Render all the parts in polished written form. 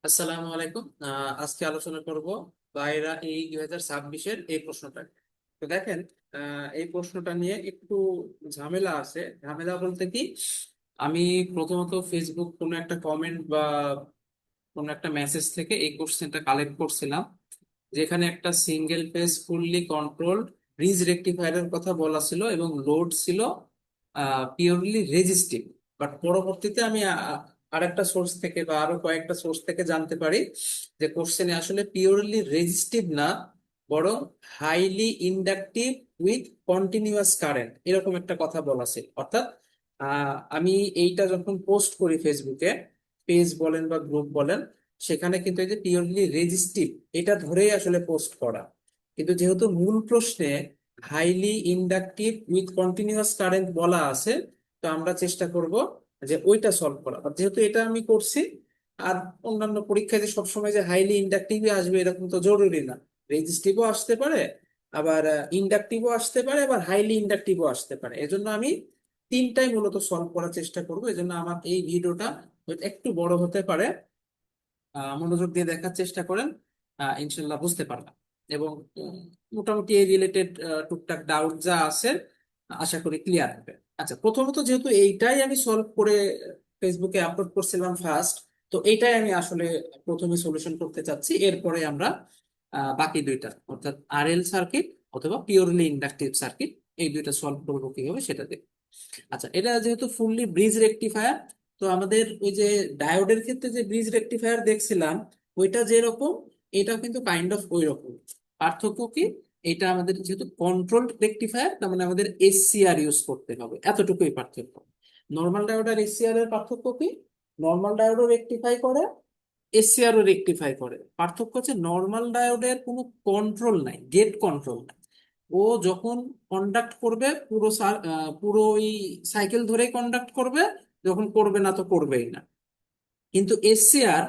আসসালামু আলাইকুম। আজকে আলোচনা করব দায়রা এই 2026-এর এই প্রশ্নটা। তো দেখেন, এই প্রশ্নটা নিয়ে একটু ঝামেলা আছে। ঝামেলা বলতে কি, আমি প্রথমত ফেসবুক কোনো একটা কমেন্ট বা কোনো একটা মেসেজ থেকে এই কোশ্চেনটা কালেক্ট করছিলাম, যেখানে একটা single phase fully controlled bridge রেকটিফায়ারের কথা বলা ছিল এবং লোড ছিল পিওরলি রেজিস্টিভ। বাট পরবর্তীতে আমি আরেকটা সোর্স থেকে বা আরো কয়েকটা সোর্স থেকে জানতে পারি যে কোশ্চেনে আসলে পিওরলি রেজিস্টিভ না, বরং highly inductive with continuous current, এরকম একটা কথা বলা ছিল। অর্থাৎ আমি এইটা যখন পোস্ট করি ফেসবুকে, পেজ বলেন বা গ্রুপ বলেন, সেখানে কিন্তু এই যে পিওরলি রেজিস্টিভ, এটা ধরেই আসলে পোস্ট করা। কিন্তু যেহেতু মূল প্রশ্নে highly inductive with continuous current বলা আছে, তো আমরা চেষ্টা করব যে ওইটা সলভ করা। আর যেহেতু এটা আমি করছি, আর অন্যান্য পরীক্ষায় যে সবসময় যে হাইলি ইন্ডাকটিভই আসবে এরকম তো জরুরি না। রেজিস্টিভও আসতে পারে, আবার ইন্ডাকটিভও আসতে পারে, আবার হাইলি ইন্ডাকটিভও আসতে পারে। এজন্য আমি তিনটাই মূলত সলভ করার চেষ্টা করব। এজন্য আমার এই ভিডিওটা হয়তো একটু বড় হতে পারে। মনোযোগ দিয়ে দেখার চেষ্টা করেন, ইনশাল্লাহ বুঝতে পারবেন। এবং মোটামুটি এই রিলেটেড টুকটাক ডাউট যা আছে আশা করি ক্লিয়ার হবে। আচ্ছা, প্রথমত যেহেতু এইটাই আমি সলভ করে ফেসবুকে আপলোড করছিলাম ফার্স্ট, তো এইটাই আমি আসলে প্রথমে সলিউশন করতে চাচ্ছি। এরপরে আমরা বাকি দুইটা, অর্থাৎ আরএল সার্কিট অথবা পিওরলি ইন্ডাকটিভ সার্কিট, এই দুইটা সলভ করবো কিভাবে সেটা দেখব। আচ্ছা, এটা যেহেতু ফুললি ব্রিজ রেকটিফায়ার, তো আমাদের ওই যে ডায়োডের ক্ষেত্রে যে ব্রিজ রেকটিফায়ার দেখছিলাম, ওইটা যেরকম, এটা কিন্তু কাইন্ড অফ ওই রকম। পার্থক্য কি, এটা আমাদের যেহেতু কন্ট্রোলড রেকটিফায়ার, তার মানে আমাদের এসসিআর ইউজ করতে হবে, এতটুকুই পার্থক্য। নর্মাল ডায়োড আর এসসিআর এর পার্থক্য কি, নর্মাল ডায়োডও রেকটিফাই করে, এসসিআরও রেকটিফাই করে। পার্থক্য হচ্ছে নর্মাল ডায়োডের কোনো কন্ট্রোল নাই, গেট কন্ট্রোল নাই। ও যখন কন্ডাক্ট করবে পুরো পুরো ওই সাইকেল ধরেই কন্ডাক্ট করবে, যখন করবে না তো করবেই না। কিন্তু এসসিআর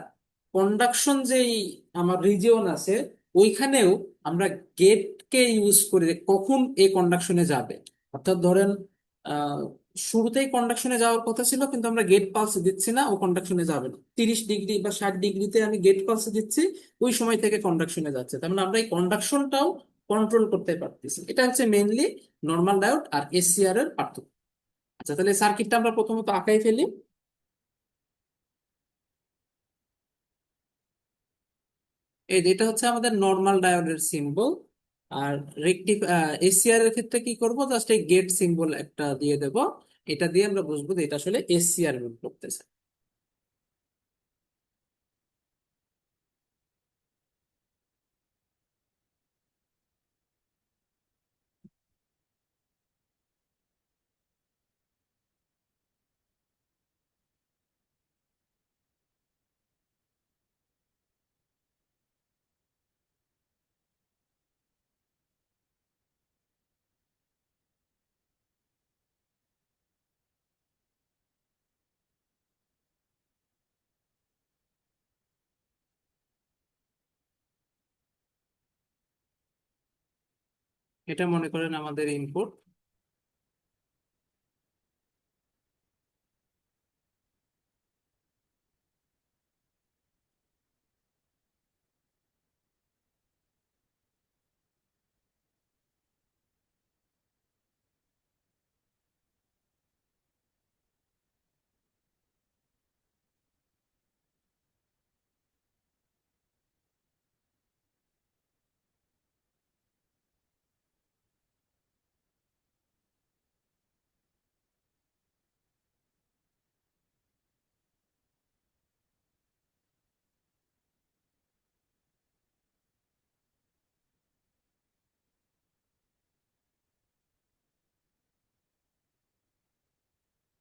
কন্ডাকশন যেই আমার রিজিয়ন আছে, ওইখানেও আমরা গেটকে ইউজ করে যে কখন এই কন্ডাকশনে যাবে। অর্থাৎ ধরেন, আহ, শুরুতেই কন্ডাকশনে যাওয়ার কথা ছিল, কিন্তু আমরা গেট পালস দিচ্ছি না, ও কন্ডাকশনে যাবে না। 30 ডিগ্রি বা 60 ডিগ্রিতে আমি গেট পালস দিচ্ছি, ওই সময় থেকে কন্ডাকশনে যাচ্ছে। তার মানে আমরা এই কন্ডাকশনটাও কন্ট্রোল করতে পারতেছি। এটা হচ্ছে মেইনলি নর্মাল ডায়োড আর এসসিআর এর পার্থক্য। আচ্ছা, তাহলে সার্কিটটা আমরা প্রথমত আঁকাই ফেলি। এই যেটা হচ্ছে আমাদের নর্মাল ডায়োডের সিম্বল। আর রেক্টি এসসিআর এর ক্ষেত্রে কি করব, জাস্ট এই গেট সিম্বল একটা দিয়ে দেব। এটা দিয়ে আমরা বুঝবো যে এটা আসলে এসসিআর মিন করতেছে। এটা মনে করেন আমাদের ইনপুট।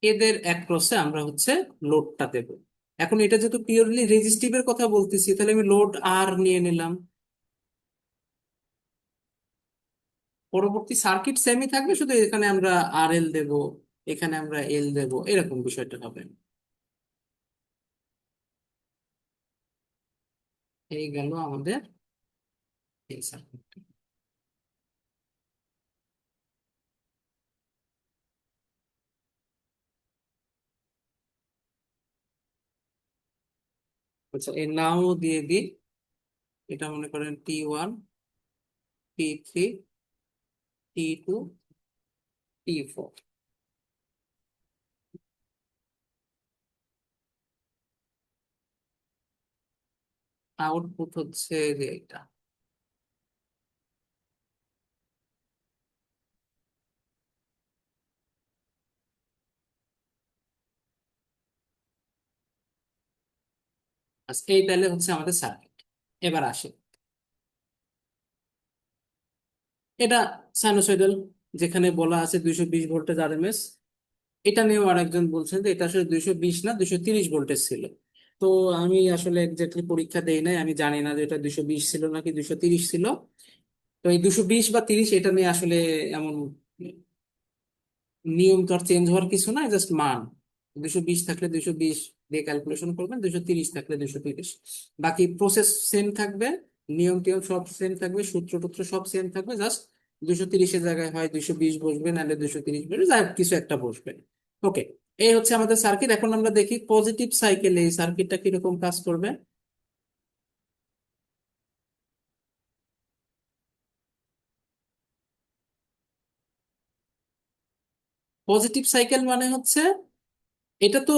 এদের অ্যাক্রসে আমরা হচ্ছে লোডটা দেব। এখন এটা যেহেতু পিওরলি রেজিস্টিভের কথা বলতেছি, তাহলে আমি লোড আর নিয়ে নিলাম। পরবর্তী সার্কিট সেমই থাকবে, শুধু এখানে আমরা আর এল দেবো, এখানে আমরা এল দেবো, এরকম বিষয়টা হবে। এই গেল আমাদের এই সার্কিট। আচ্ছা, এই নাও দিয়ে দিই। এটা মনে করেন T1, T3, T2, T4। Output হচ্ছে যে এটা। আচ্ছা, এই তাহলে হচ্ছে আমাদের সার্কিট। এবার আসে, এটা সাইনোসয়েডাল, যেখানে বলা আছে 220 ভোল্টেজ আরএমএস। এটা নিয়েও আরেকজন বলছেন যে এটা আসলে 220 না 230 ভোল্টেজ ছিল। তো আমি আসলে এক্স্যাক্টলি পরীক্ষা দেই নাই, আমি জানি না যে এটা 220 ছিল নাকি 230 ছিল। তো এই 220 বা 30 এটা নিয়ে আসলে এমন নিয়ম তো আর চেঞ্জ হওয়ার কিছু না, জাস্ট মান। 220 থাকলে 220 দিয়ে ক্যালকুলেশন করবেন, 230 থাকলে 230। বাকি প্রসেস সেম থাকবে, নিয়ম টিয়ম সব সেম থাকবে, সূত্র টুত্র সব সেম থাকবে, জাস্ট 230-এর জায়গায় হয় 220 বসবে, নাহলে 230 বসবে, যাই হোক কিছু একটা বসবে। ওকে, এই হচ্ছে আমাদের সার্কিট। এখন আমরা দেখি পজিটিভ সাইকেলে এই সার্কিটটা কিরকম কাজ করবে। পজিটিভ সাইকেল মানে হচ্ছে, এটা তো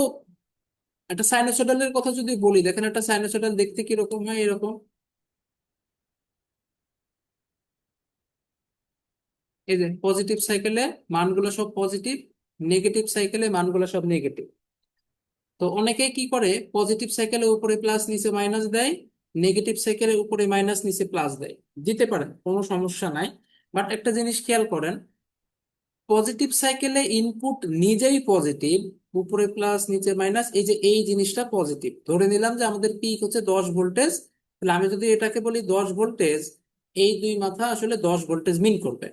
একটা সাইনোসয়েডালের কথা যদি বলি, দেখেন একটা সাইনোসয়েডাল দেখতে কিরকম হয়, এরকম। এই যে পজিটিভ সাইকেলে মানগুলো সব পজিটিভ, নেগেটিভ সাইকেলে মানগুলো সব নেগেটিভ। তো অনেকে কি করে, পজিটিভ সাইকেলের উপরে প্লাস নিচে মাইনাস দেয়, নেগেটিভ সাইকেলের উপরে মাইনাস নিচে প্লাস দেয়। দিতে পারেন, কোনো সমস্যা নাই। বাট একটা জিনিস খেয়াল করেন, পজিটিভ সাইকেলে ইনপুট নিজেই পজিটিভ, উপরে প্লাস নিচে মাইনাস, এই যে এই জিনিসটা পজিটিভ। ধরে নিলাম যে আমাদের পিক হচ্ছে 10 ভোল্টেজ, তাহলে আমি যদি এটাকে বলি 10 ভোল্টেজ, এই দুই মাথা আসলে 10 ভোল্টেজ মিন করবে।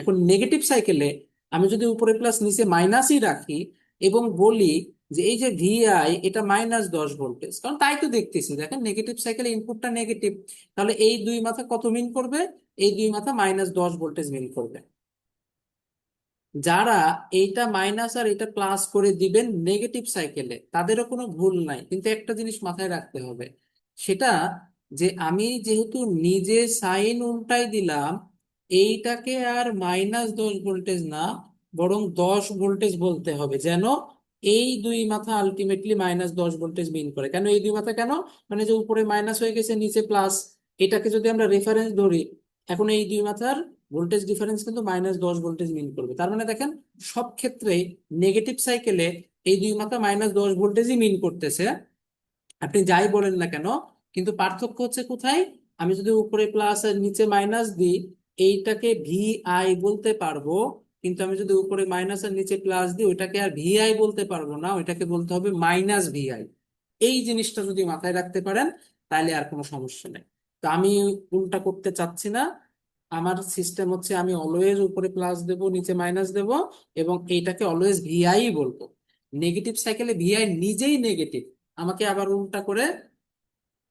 এখন নেগেটিভ সাইকেলে আমি যদি উপরে প্লাস নিচে মাইনাসই রাখি এবং বলি যে এই যে ভিআই এটা -10 ভোল্টেজ, কারণ তাই তো দেখতেছি, দেখেন নেগেটিভ সাইকেলে ইনপুটটা নেগেটিভ, তাহলে এই দুই মাথা কত মিন করবে? এই দুই মাথা -10 ভোল্টেজ মিন করবে। যারা এইটা মাইনাস আর এটা প্লাস করে দিবেন নেগেটিভ সাইকেলে, তাদেরও কোনো ভুল নাই, কিন্তু একটা জিনিস মাথায় রাখতে হবে, সেটা যে আমি যেহেতু নিজে সাইন উল্টাই দিলাম, এইটাকে আর -10 ভোল্টেজ না, বরং 10 ভোল্টেজ বলতে হবে, যেন এই দুই মাথা আলটিমেটলি -10 ভোল্টেজ মিন করে। কেন এই দুই মাথা কেন? মানে যে উপরে মাইনাস হয়ে গেছে নিচে প্লাস, এটাকে যদি আমরা রেফারেন্স ধরি, এখন এই দুই মাথার ভোল্টেজ ডিফারেন্স কিন্তু -10 ভোল্টেজ মিন করবে। তার মানে দেখেন, সব ক্ষেত্রেই নেগেটিভ সাইকেলে এই দুই মাথা -10 ভোল্টেজই মিন করতেছে, আপনি যাই বলেন না কেন। কিন্তু পার্থক্য হচ্ছে কোথায়? আমি যদি উপরে প্লাস আর নিচে মাইনাস দিই, এইটাকে ভিআই বলতে পারবো, কিন্তু আমি যদি উপরে মাইনাস আর নিচে প্লাস দিই, ওইটাকে আর ভিআই বলতে পারবো না, ওইটাকে বলতে হবে -VI। এই জিনিসটা যদি মাথায় রাখতে পারেন, তাহলে আর কোনো সমস্যা নেই। তো আমি উল্টা করতে চাচ্ছি না। আমার সিস্টেম হচ্ছে আমি অলওয়েজ উপরে প্লাস দেব, নিচে মাইনাস দেব, এবং এইটাকে অলওয়েজ ভিআই বলবো। নেগেটিভ সাইকেলে ভিআই নিজেই নেগেটিভ, আমাকে আবার উল্টা করে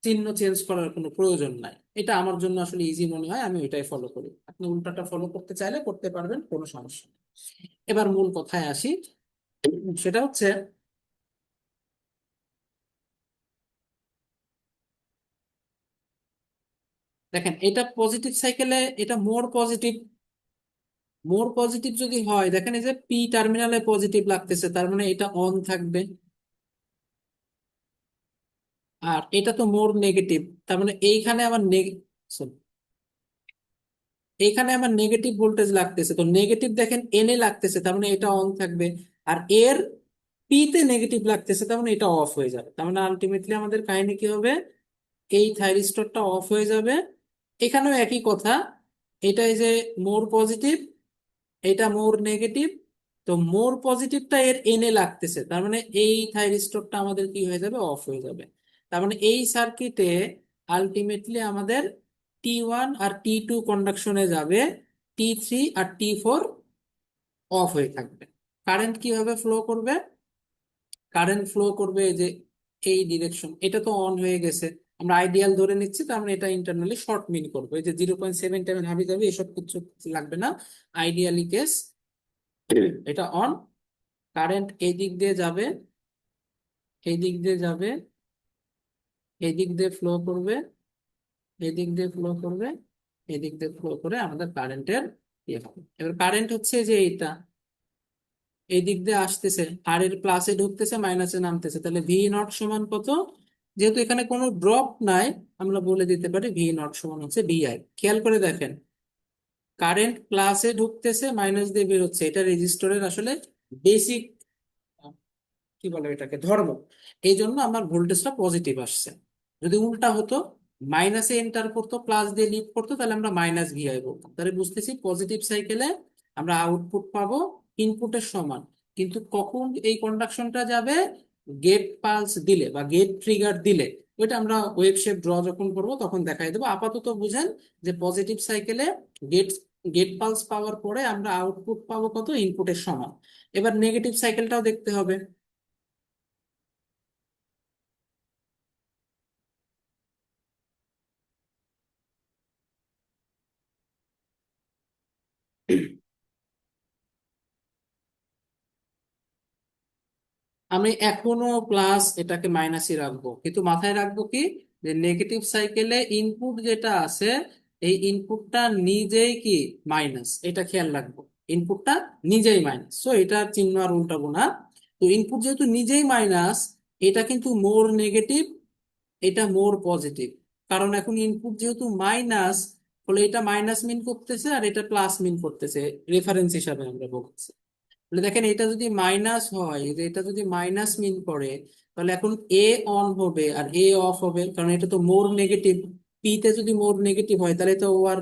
চিহ্ন চেঞ্জ করার কোনো প্রয়োজন নাই। এটা আমার জন্য আসলে ইজি মনে হয়, আমি ওইটাই ফলো করি। আপনি উল্টাটা ফলো করতে চাইলে করতে পারবেন, কোনো সমস্যা নেই। এবার মূল কথায় আসি, সেটা হচ্ছে, দেখেন এটা পজিটিভ সাইকেলে এটা মোর পজিটিভ। মোর পজিটিভ যদি হয়, দেখেন এই যে পি টার্মিনালে পজিটিভ লাগতেছে, তার মানে এটা অন থাকবে। আর এটা তো মোর নেগেটিভ, তার মানে এইখানে আমার এখানে আমার নেগেটিভ ভোল্টেজ লাগতেছে, তো নেগেটিভ দেখেন এনে লাগতেছে, তার মানে এটা অন থাকবে। আর এর পি তে নেগেটিভ লাগতেছে, তার মানে এটা অফ হয়ে যাবে। তার মানে আলটিমেটলি আমাদের কাহিনী কি হবে? এই থাইরিস্টরটা অফ হয়ে যাবে। এখানেও একই কথা, এটাই যে মোর পজিটিভ, এটা মোর নেগেটিভ, তো মোর পজিটিভটা এর এনে লাগতেছে, তার মানে এই থাইরিস্টরটা আমাদের কি হয়ে যাবে? অফ হয়ে যাবে। তার মানে এই সার্কিটে আলটিমেটলি আমাদের T1 আর T2 কন্ডাকশনে যাবে, T3 আর T4 অফ হয়ে থাকবে। কারেন্ট কিভাবে ফ্লো করবে? কারেন্ট ফ্লো করবে এই যে এই ডিরেকশন, এটা তো অন হয়ে গেছে, আমরা আইডিয়াল ধরে নিচ্ছি, তার মানে এটা ইন্টারনালি শর্ট মিন করবে। এই যে 0.7 হাবি যাবে, এসব কিছু লাগবে না, আইডিয়ালি কেস এটা অন। কারেন্ট এই দিক দিয়ে যাবে, এই দিক দিয়ে যাবে, এই দিক দিয়ে ফ্লো করবে, এই দিক দিয়ে ফ্লো করবে, এই দিক দিয়ে ফ্লো করে আমাদের কারেন্টের ইয়ে হবে। এবার কারেন্ট হচ্ছে যে এইটা এই দিক দিয়ে আসতেছে, আর এর প্লাসে ঢুকতেছে মাইনাসে নামতেছে, তাহলে ভি নট সমান কত? যেহেতু এখানে কোনো ড্রপ নাই, আমরা বলে দিতে পারি ভি নট সমান হচ্ছে ভিআই। খেয়াল করে দেখেন, কারেন্ট প্লাসে ঢুকতেছে মাইনাস দিয়ে বের হচ্ছে, এটা রেজিস্টরের আসলে বেসিক কি বলে এটাকে ধর্ম। এই জন্য আমার ভোল্টেজটা পজিটিভ আসছে। যদি উল্টা হতো, মাইনাসে এন্টার করতো প্লাস দিয়ে লিড করতো, তাহলে আমরা মাইনাস ভিআই বলতাম। তাহলে বুঝতেছি পজিটিভ সাইকেলে আমরা আউটপুট পাবো ইনপুটের সমান। কিন্তু কখন এই কন্ডাকশনটা যাবে? গেট পালস দিলে বা গেট ট্রিগার দিলে। ওইটা আমরা ওয়েভ শেপ ড্র যখন করবো তখন দেখাই দেবো। আপাতত বুঝেন যে পজিটিভ সাইকেলে গেট গেট পালস পাওয়ার পরে আমরা আউটপুট পাবো কত? ইনপুটের সমান। এবার নেগেটিভ সাইকেলটাও দেখতে হবে। আমি এখনো প্লাস এটাকে মাইনাসই রাখবো, কিন্তু মাথায় রাখবো কি, যে নেগেটিভ সাইকেলে ইনপুট যেটা আছে, এই ইনপুটটা নিজেই কি মাইনাস, এটা খেয়াল রাখবো। ইনপুটটা নিজেই মাইনাস, সো এটা চিহ্ন আর উল্টাবো না। তো ইনপুট যেহেতু নিজেই মাইনাস, এটা কিন্তু মোর নেগেটিভ, এটা মোর পজিটিভ। কারণ এখন ইনপুট যেহেতু মাইনাস, ফলে এটা মাইনাস মিন করতেছে আর এটা প্লাস মিন করতেছে, রেফারেন্স হিসাবে আমরা বলছি। তাহলে দেখেন, এটা যদি মাইনাস হয়, যে এটা যদি মাইনাস মিন করে, তাহলে এখন এ অন হবে আর এ অফ হবে, কারণ এটা তো মোর নেগেটিভ। পি তে যদি মোর নেগেটিভ হয় তাহলে তো ও আর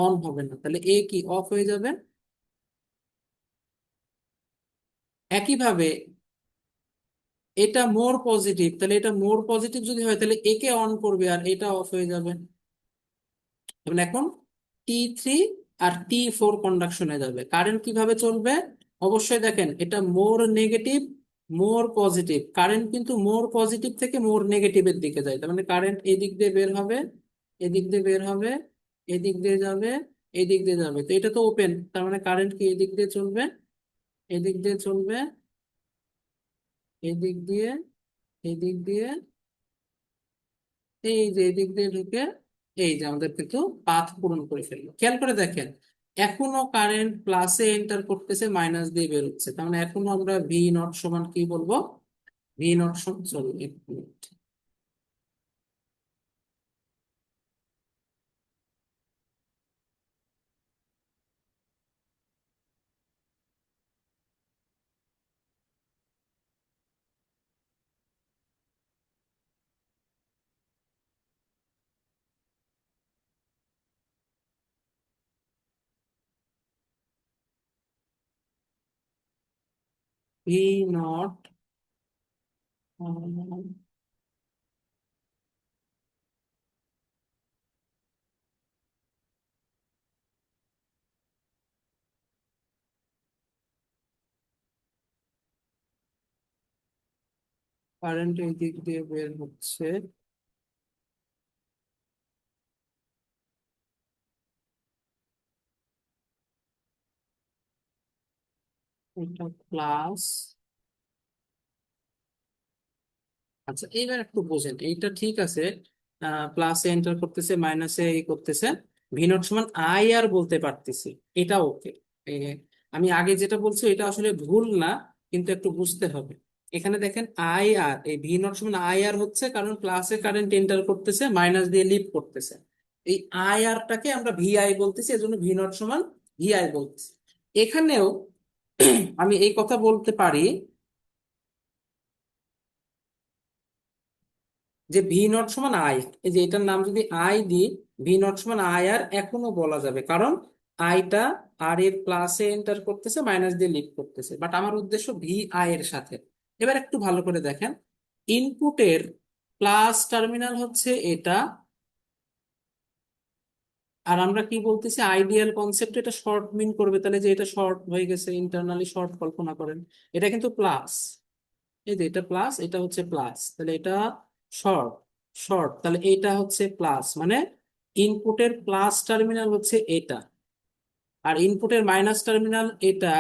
অন হবে না, তাহলে এ কি অফ হয়ে যাবে। একইভাবে এটা মোর পজিটিভ, তাহলে এটা মোর পজিটিভ যদি হয় তাহলে একে অন করবে আর এটা অফ হয়ে যাবে। এবং এখন T3 আর T4 কন্ডাকশনে যাবে, কারেন্ট কিভাবে চলবে? অবশ্যই দেখেন, এটা মোর নেগেটিভ মোর পজিটিভ, কারেন্ট কিন্তু মোর পজিটিভ থেকে মোর নেগেটিভের দিকে যায়। তার মানে কারেন্ট এদিক দিয়ে বের হবে, এদিক দিয়ে বের হবে, এদিক দিয়ে যাবে, এদিক দিয়ে যাবে। তো এটা তো ওপেন, তার মানে কারেন্ট কি এদিক দিয়ে চলবে, এদিক দিয়ে চলবে, এদিক দিয়ে, এদিক দিয়ে, এই যে এদিক দিয়ে ঢুকে, এই যে আমাদের কিন্তু পাথ পূরণ করে ফেললো। খেয়াল করে দেখেন, এখনো কারেন্ট প্লাসে এন্টার করতেছে, মাইনাস দিয়ে বেরোচ্ছে, তার মানে এখনো আমরা ভি নট সমান কি বলবো? ভি নট সমান, সরি এক মিনিট, ভি নট কারেন্ট এই দিক দিয়ে বের হচ্ছে, এটা প্লাস। আচ্ছা, এইবার একটু বোঝেন, এইটা ঠিক আছে, প্লাসে এন্টার করতেছে মাইনাসে এই করতেছে, ভি নট সমান আই আর বলতে পারতেছি, এটা ওকে। আমি আগে যেটা বলছি এটা আসলে ভুল না, কিন্তু একটু বুঝতে হবে। এখানে দেখেন আই আর, এই ভি নট সমান আই আর হচ্ছে কারণ প্লাসে কারেন্ট এন্টার করতেছে, মাইনাস দিয়ে লিভ করতেছে। এই আই আরটাকে আমরা ভিআই বলতেছি, এজন্য ভি নট সমান ভিআই বলতেছি। এখানেও আমি এই কথা বলতে পারি যে ভি নট সমান আই, এই যে এটার নাম যদি আই দিই, ভি নট সমান আই আর এখনো বলা যাবে, কারণ আইটা আর এর প্লাসে এন্টার করতেছে, মাইনাস দিয়ে লিড করতেছে, বাট আমার উদ্দেশ্য ভি আই এর সাথে। এবার একটু ভালো করে দেখেন, ইনপুটের প্লাস টার্মিনাল হচ্ছে এটা, আর আমরা কি বলতেছি আইডিয়াল কনসেপ্ট, এটা শর্ট মিন করবে, তাহলে যে এটা শর্ট হয়ে গেছে, ইন্টারনালি শর্ট কল্পনা করেন। এটা কিন্তু প্লাস, এই যে এটা প্লাস, এটা হচ্ছে প্লাস, তাহলে এটা শর্ট, শর্ট, তাহলে এটা হচ্ছে প্লাস, মানে ইনপুটের প্লাস টার্মিনাল হচ্ছে এটা, আর ইনপুটের মাইনাস টার্মিনাল এটা,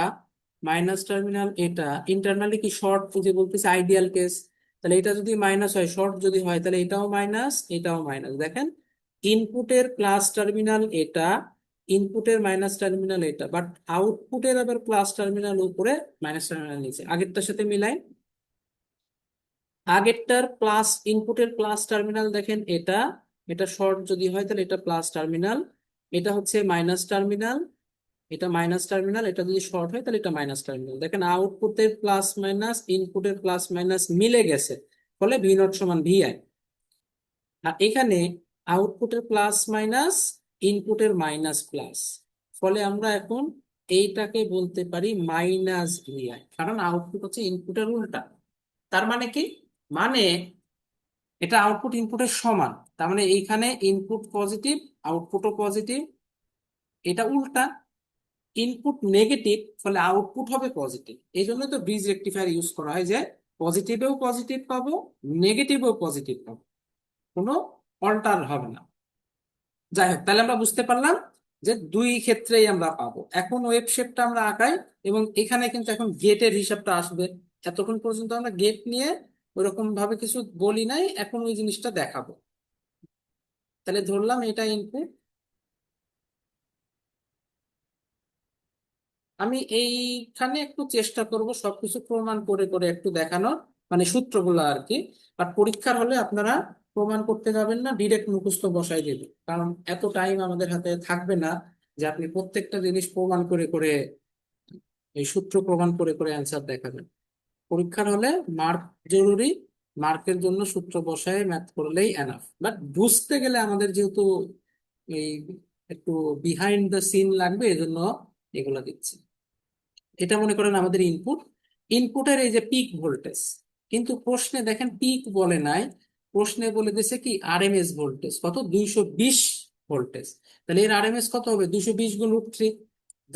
মাইনাস টার্মিনাল এটা। ইন্টারনালি কি শর্ট, যে বলতেছে আইডিয়াল কেস, তাহলে এটা যদি মাইনাস হয়, শর্ট যদি হয়, তাহলে এটাও মাইনাস, এটাও মাইনাস। দেখেন, ইনপুটের প্লাস টার্মিনাল এটা, ইনপুটের মাইনাস টার্মিনাল এটা, বাট আউটপুটের আবার প্লাস টার্মিনাল উপরে, মাইনাস টার্মিনাল নিচে। আগেরটার সাথে মিলাই, আগেরটার প্লাস, ইনপুটের প্লাস টার্মিনাল দেখেন এটা, এটা শর্ট যদি হয় তাহলে এটা প্লাস টার্মিনাল, এটা হচ্ছে মাইনাস টার্মিনাল, এটা মাইনাস টার্মিনাল, এটা যদি শর্ট হয় তাহলে এটা মাইনাস টার্মিনাল। দেখেন আউটপুটের প্লাস মাইনাস, ইনপুটের প্লাস মাইনাস মিলে গেছে, ফলে ভি নট সমান ভি আই। আর এখানে আউটপুটের প্লাস মাইনাস, ইনপুটের মাইনাস প্লাস, ফলে আমরা এখন এইটাকে বলতে পারি মাইনাস ভি আই, কারণ আউটপুট হচ্ছে ইনপুটের উল্টা। তার মানে কি, মানে এটা আউটপুট ইনপুটের সমান, তার মানে এইখানে ইনপুট পজিটিভ, আউটপুটও পজিটিভ, এটা উল্টা, ইনপুট নেগেটিভ, ফলে আউটপুট হবে পজিটিভ। এই জন্য তো ব্রিজ রেকটিফায়ার ইউজ করা হয়, যে পজিটিভেও পজিটিভ পাবো, নেগেটিভেও পজিটিভ পাবো, কোনো অল্টার হবে না। যাই হোক, তাহলে আমরা বুঝতে পারলাম যে দুই ক্ষেত্রেই আমরা পাবো। এখন ওয়েব শেপটা আমরা আঁকাই, এবং এখানে কিন্তু এখন গেটের হিসাবটা আসবে। এতক্ষণ পর্যন্ত আমরা গেট নিয়ে ওইরকম ভাবে কিছু বলি নাই, এখন ওই জিনিসটা দেখাবো। তাহলে ধরলাম এটা ইনপুট, আমি এইখানে একটু চেষ্টা করব সবকিছু প্রমাণ করে করে একটু দেখানোর, মানে সূত্রগুলো আর কি। আর পরীক্ষার হলে আপনারা প্রমাণ করতে যাবেন না, ডিরেক্ট মুখস্থ বসাই দেবেন, কারণ এত টাইম আমাদের হাতে থাকবে না যে আপনি প্রত্যেকটা জিনিস প্রমাণ করে করে, এই সূত্র প্রমাণ করে করে অ্যান্সার দেখাবেন। পরীক্ষার হলে মার্ক জরুরি, মার্কের জন্য সূত্র বসায় ম্যাথ করলেই এনাফ। বাট বুঝতে গেলে আমাদের যেহেতু এই একটু বিহাইন্ড দ্য সিন লাগবে, এজন্য এগুলো দিচ্ছি। এটা মনে করেন আমাদের ইনপুট, ইনপুটের এই যে পিক ভোল্টেজ, কিন্তু প্রশ্নে দেখেন পিক বলে নাই, প্রশ্নে বলে দিয়েছে কি আরএমএস ভোল্টেজ কত, 220 ভোল্টেজ। তাহলে এর আরএমএস কত হবে, 220 গুণ √3।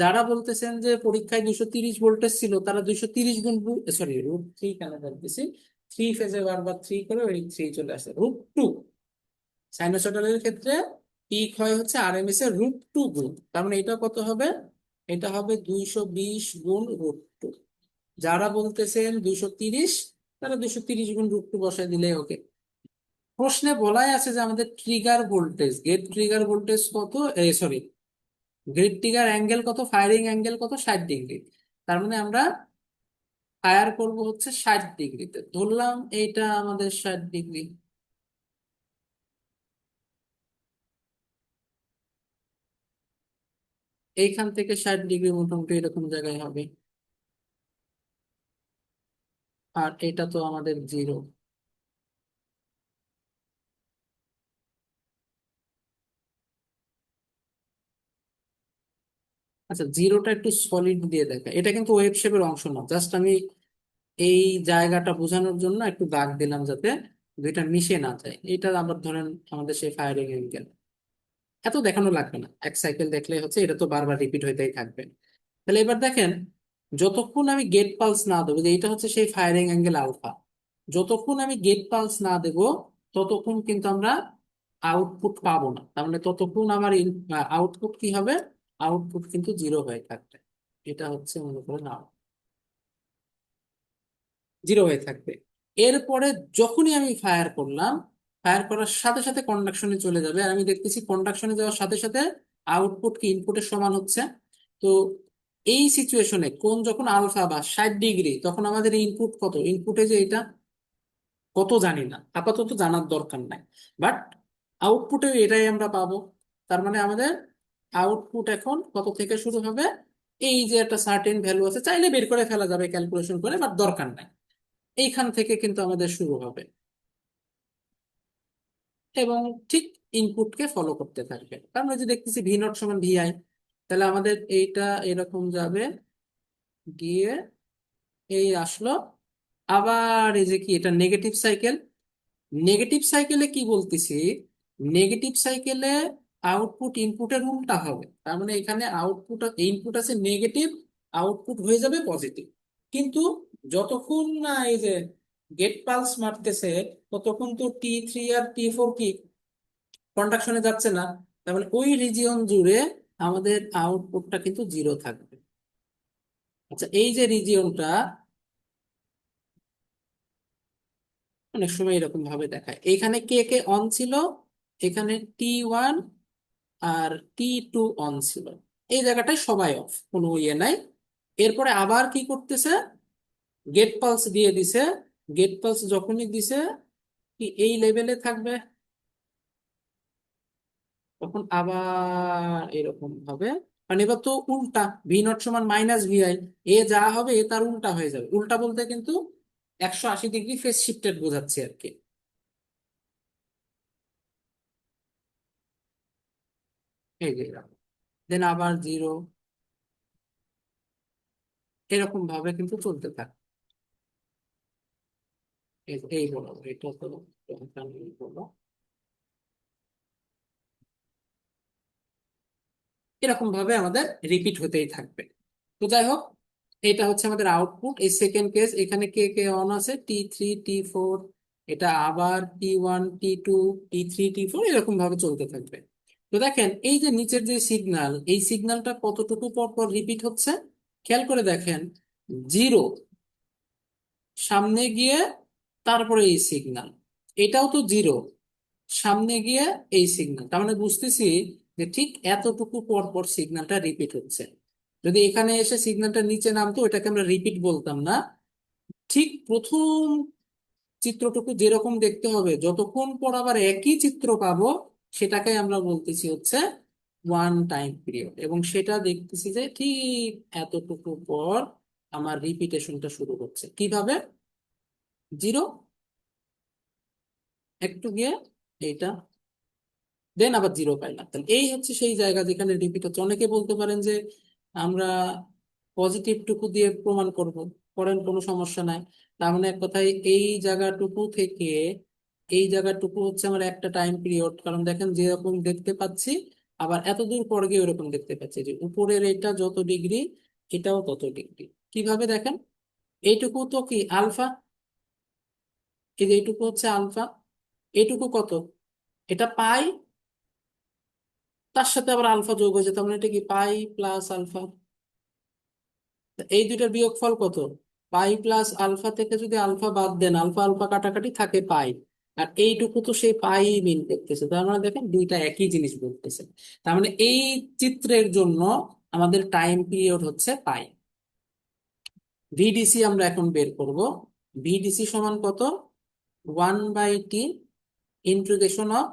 যারা বলতেছেন যে পরীক্ষায় 230 ভোল্টেজ ছিল, তারা 230 গুণ, সরি √3 কেন বলতেছি, থ্রি ফেজে বারবার থ্রি করে ওই থ্রি চলে আসে, √2। সাইনোসয়েডালের ক্ষেত্রে পিক হয় হচ্ছে আরএমএস এর √2 গুণ, তার মানে এটা কত হবে, এটা হবে 220 গুণ √2। যারা বলতেছেন 230, তারা 230 গুণ √2 বসায় দিলে ওকে। প্রশ্নে বলাই আছে যে আমাদের trigger voltage, gate trigger voltage কত, সরি, গেট ট্রিগার অ্যাঙ্গেল কত, ফায়ারিং অ্যাঙ্গেল কত, 60 ডিগ্রি। তার মানে আমরা ফায়ার করব হচ্ছে 60 ডিগ্রিতে, ধরলাম এইটা আমাদের 60 ডিগ্রি। এইখান থেকে 60 ডিগ্রি মোটামুটি এরকম জায়গায় হবে, আর এটা তো আমাদের জিরো। আচ্ছা, জিরোটা একটু সলিড দিয়ে দেখা, এটা কিন্তু ওয়েব শেপের অংশ না, জাস্ট আমি এই জায়গাটা বোঝানোর জন্য একটু দাগ দিলাম, যাতে দুইটা মিশে না যায়। এটা আবার ধরেন আমাদের সেই ফায়ারিং অ্যাঙ্গেল, এত দেখানো লাগবে না, এক সাইকেল দেখলে হচ্ছে, এটা তো বারবার রিপিট হইতেই থাকবে। তাহলে এবার দেখেন, যতক্ষণ আমি গেট পালস না দেবো, যে এটা হচ্ছে সেই ফায়ারিং অ্যাঙ্গেল আলফা, যতক্ষণ আমি গেট পালস না দেবো ততক্ষণ কিন্তু আমরা আউটপুট পাবো না। তার মানে ততক্ষণ আমার আউটপুট কি হবে, আউটপুট কিন্তু জিরো হয়ে থাকবে। এটা হচ্ছে মনে করেন জিরো হয়ে থাকবে। এরপরে যখনই আমি ফায়ার করলাম, ফায়ার করার সাথে সাথে কন্ডাকশনে চলে যাবে, আর আমি দেখতেছি কন্ডাকশনে যাওয়ার সাথে সাথে আউটপুট কি ইনপুটের সমান হচ্ছে। তো এই সিচুয়েশনে কোন যখন আলফা বা 60 ডিগ্রি, তখন আমাদের ইনপুট কত, ইনপুটে যে এটা কত জানি না, আপাতত জানার দরকার নাই, বাট আউটপুটে এটাই আমরা পাবো। তার মানে আমাদের আউটপুট এখন কত থেকে শুরু হবে, এই যে একটা সার্টেন ভ্যালু আছে, চাইলে বের করে ফেলা যাবে ক্যালকুলেশন করে, বাট দরকার নাই, এইখান থেকে কিন্তু আমাদের শুরু হবে, এবং ঠিক ইনপুটকে ফলো করতে থাকবে। কারণ ওই যে দেখতেছি ভি নট সমান ভি আই, তাহলে আমাদের এইটা এরকম যাবে, গিয়ে এই আসলো, আবার এই যে কি এটা নেগেটিভ সাইকেল, নেগেটিভ সাইকেলে কি বলতেছি, নেগেটিভ সাইকেলে আউটপুট ইনপুটের উল্টা হবে। তার মানে এখানে আউটপুট, ইনপুট আছে নেগেটিভ, আউটপুট হয়ে যাবে পজিটিভ। কিন্তু যতক্ষণ না এই যে গেট পালস মারতেছে, ততক্ষণ তো T3 আর T4 কি কন্ডাকশনে যাচ্ছে না, তার মানে ওই রিজিয়ন জুড়ে আমাদের আউটপুটটা কিন্তু জিরো থাকবে। আচ্ছা, এই যে রিজিয়নটা, অনেক সময় এরকম ভাবে দেখায়। এখানে কে কে অন ছিল, এখানে T1 আর T2 অন ছিল, এই জায়গাটায় সবাই অফ, কোনো ইয়ে নাই। এরপরে আবার কি করতেছে, গেট পালস দিয়ে দিছে। গেট পালস যখনই দিছে কি এই লেভেলে থাকবে, তখন আবার এরকম ভাবে, মানে এবার তো উল্টা, V0 = -VI, এ যা হবে এ তার উল্টা হয়ে যাবে। উল্টা বলতে কিন্তু 180 ডিগ্রি ফেজ শিফটেড বোঝাচ্ছে আর কি। এই যে দেন আবার 0, এরকম ভাবে কিন্তু চলতে থাকে। এই বলো, এটা তো এই বলো, এরকম ভাবে আমাদের রিপিট হতেই থাকবে। তো যাই হোক, এটা হচ্ছে আমাদের আউটপুট। এই সেকেন্ড কেস, এখানে কে কে অন আছে, T3 T4, এটা আবার T1 T2 T3 T4, এরকম ভাবে চলতে থাকবে। তো দেখেন এই যে নিচের যে সিগন্যাল, এই সিগন্যালটা কতটুকু পর পর রিপিট হচ্ছে, খেয়াল করে দেখেন। 0, সামনে গিয়ে তারপরে এই সিগন্যাল, এটাও তো 0, সামনে গিয়ে এই সিগন্যাল। তার মানে বুঝতেছি যে ঠিক এতটুকু পর পর সিগন্যালটা রিপিট হচ্ছে। যদি এখানে এসে সিগন্যালটা নিচে নামতো, এটাকে আমরা রিপিট বলতাম না। ঠিক প্রথম চিত্রটুকু যেরকম দেখতে হবে, যতক্ষণ পর আবার একই চিত্র পাবো, সেটাকে আমরা বলতেছি হচ্ছে ওয়ান টাইম পিরিয়ড। এবং সেটা দেখতেছি যে ঠিক এতটুকু পর আমার রিপিটেশনটা শুরু হচ্ছে। কিভাবে? 0, একটু গিয়ে এইটা, দেন আবার 0 পাইলাম। তাহলে এই হচ্ছে সেই জায়গা যেখানে রিপিট হচ্ছে। অনেকে বলতে পারেন যে আমরা পজিটিভ টুকু দিয়ে প্রমাণ করব, করেন, কোনো সমস্যা নাই। তার মানে এক কথায় এই জায়গাটুকু থেকে এই জায়গাটুকু হচ্ছে আমার একটা টাইম পিরিয়ড। কারণ দেখেন যেরকম দেখতে পাচ্ছি, আবার এত দূর পর গিয়ে ওরকম দেখতে পাচ্ছি যে উপরের এটা যত ডিগ্রি, এটাও তত ডিগ্রি। কিভাবে দেখেন, এইটুকু তো কি আলফা, এই যে এইটুকু হচ্ছে আলফা, এইটুকু কত, এটা পাই, তার সাথে আবার আলফা যোগ হয়েছে, তার মানে এটা কি পাই প্লাস আলফা। এই দুইটার বিয়োগফল কত, পাই প্লাস আলফা থেকে যদি আলফা বাদ দেন, আলফা আলফা কাটাকাটি থাকে পাই। আর এইটুকু তো সেই পাই মিন করতেছে, তার মানে দেখেন দুইটা একই জিনিস বলতেছে। তার মানে এই চিত্রের জন্য আমাদের টাইম পিরিয়ড হচ্ছে পাই। ভিডিসি আমরা এখন বের করব। ভিডিসি সমান কত, 1/T integration of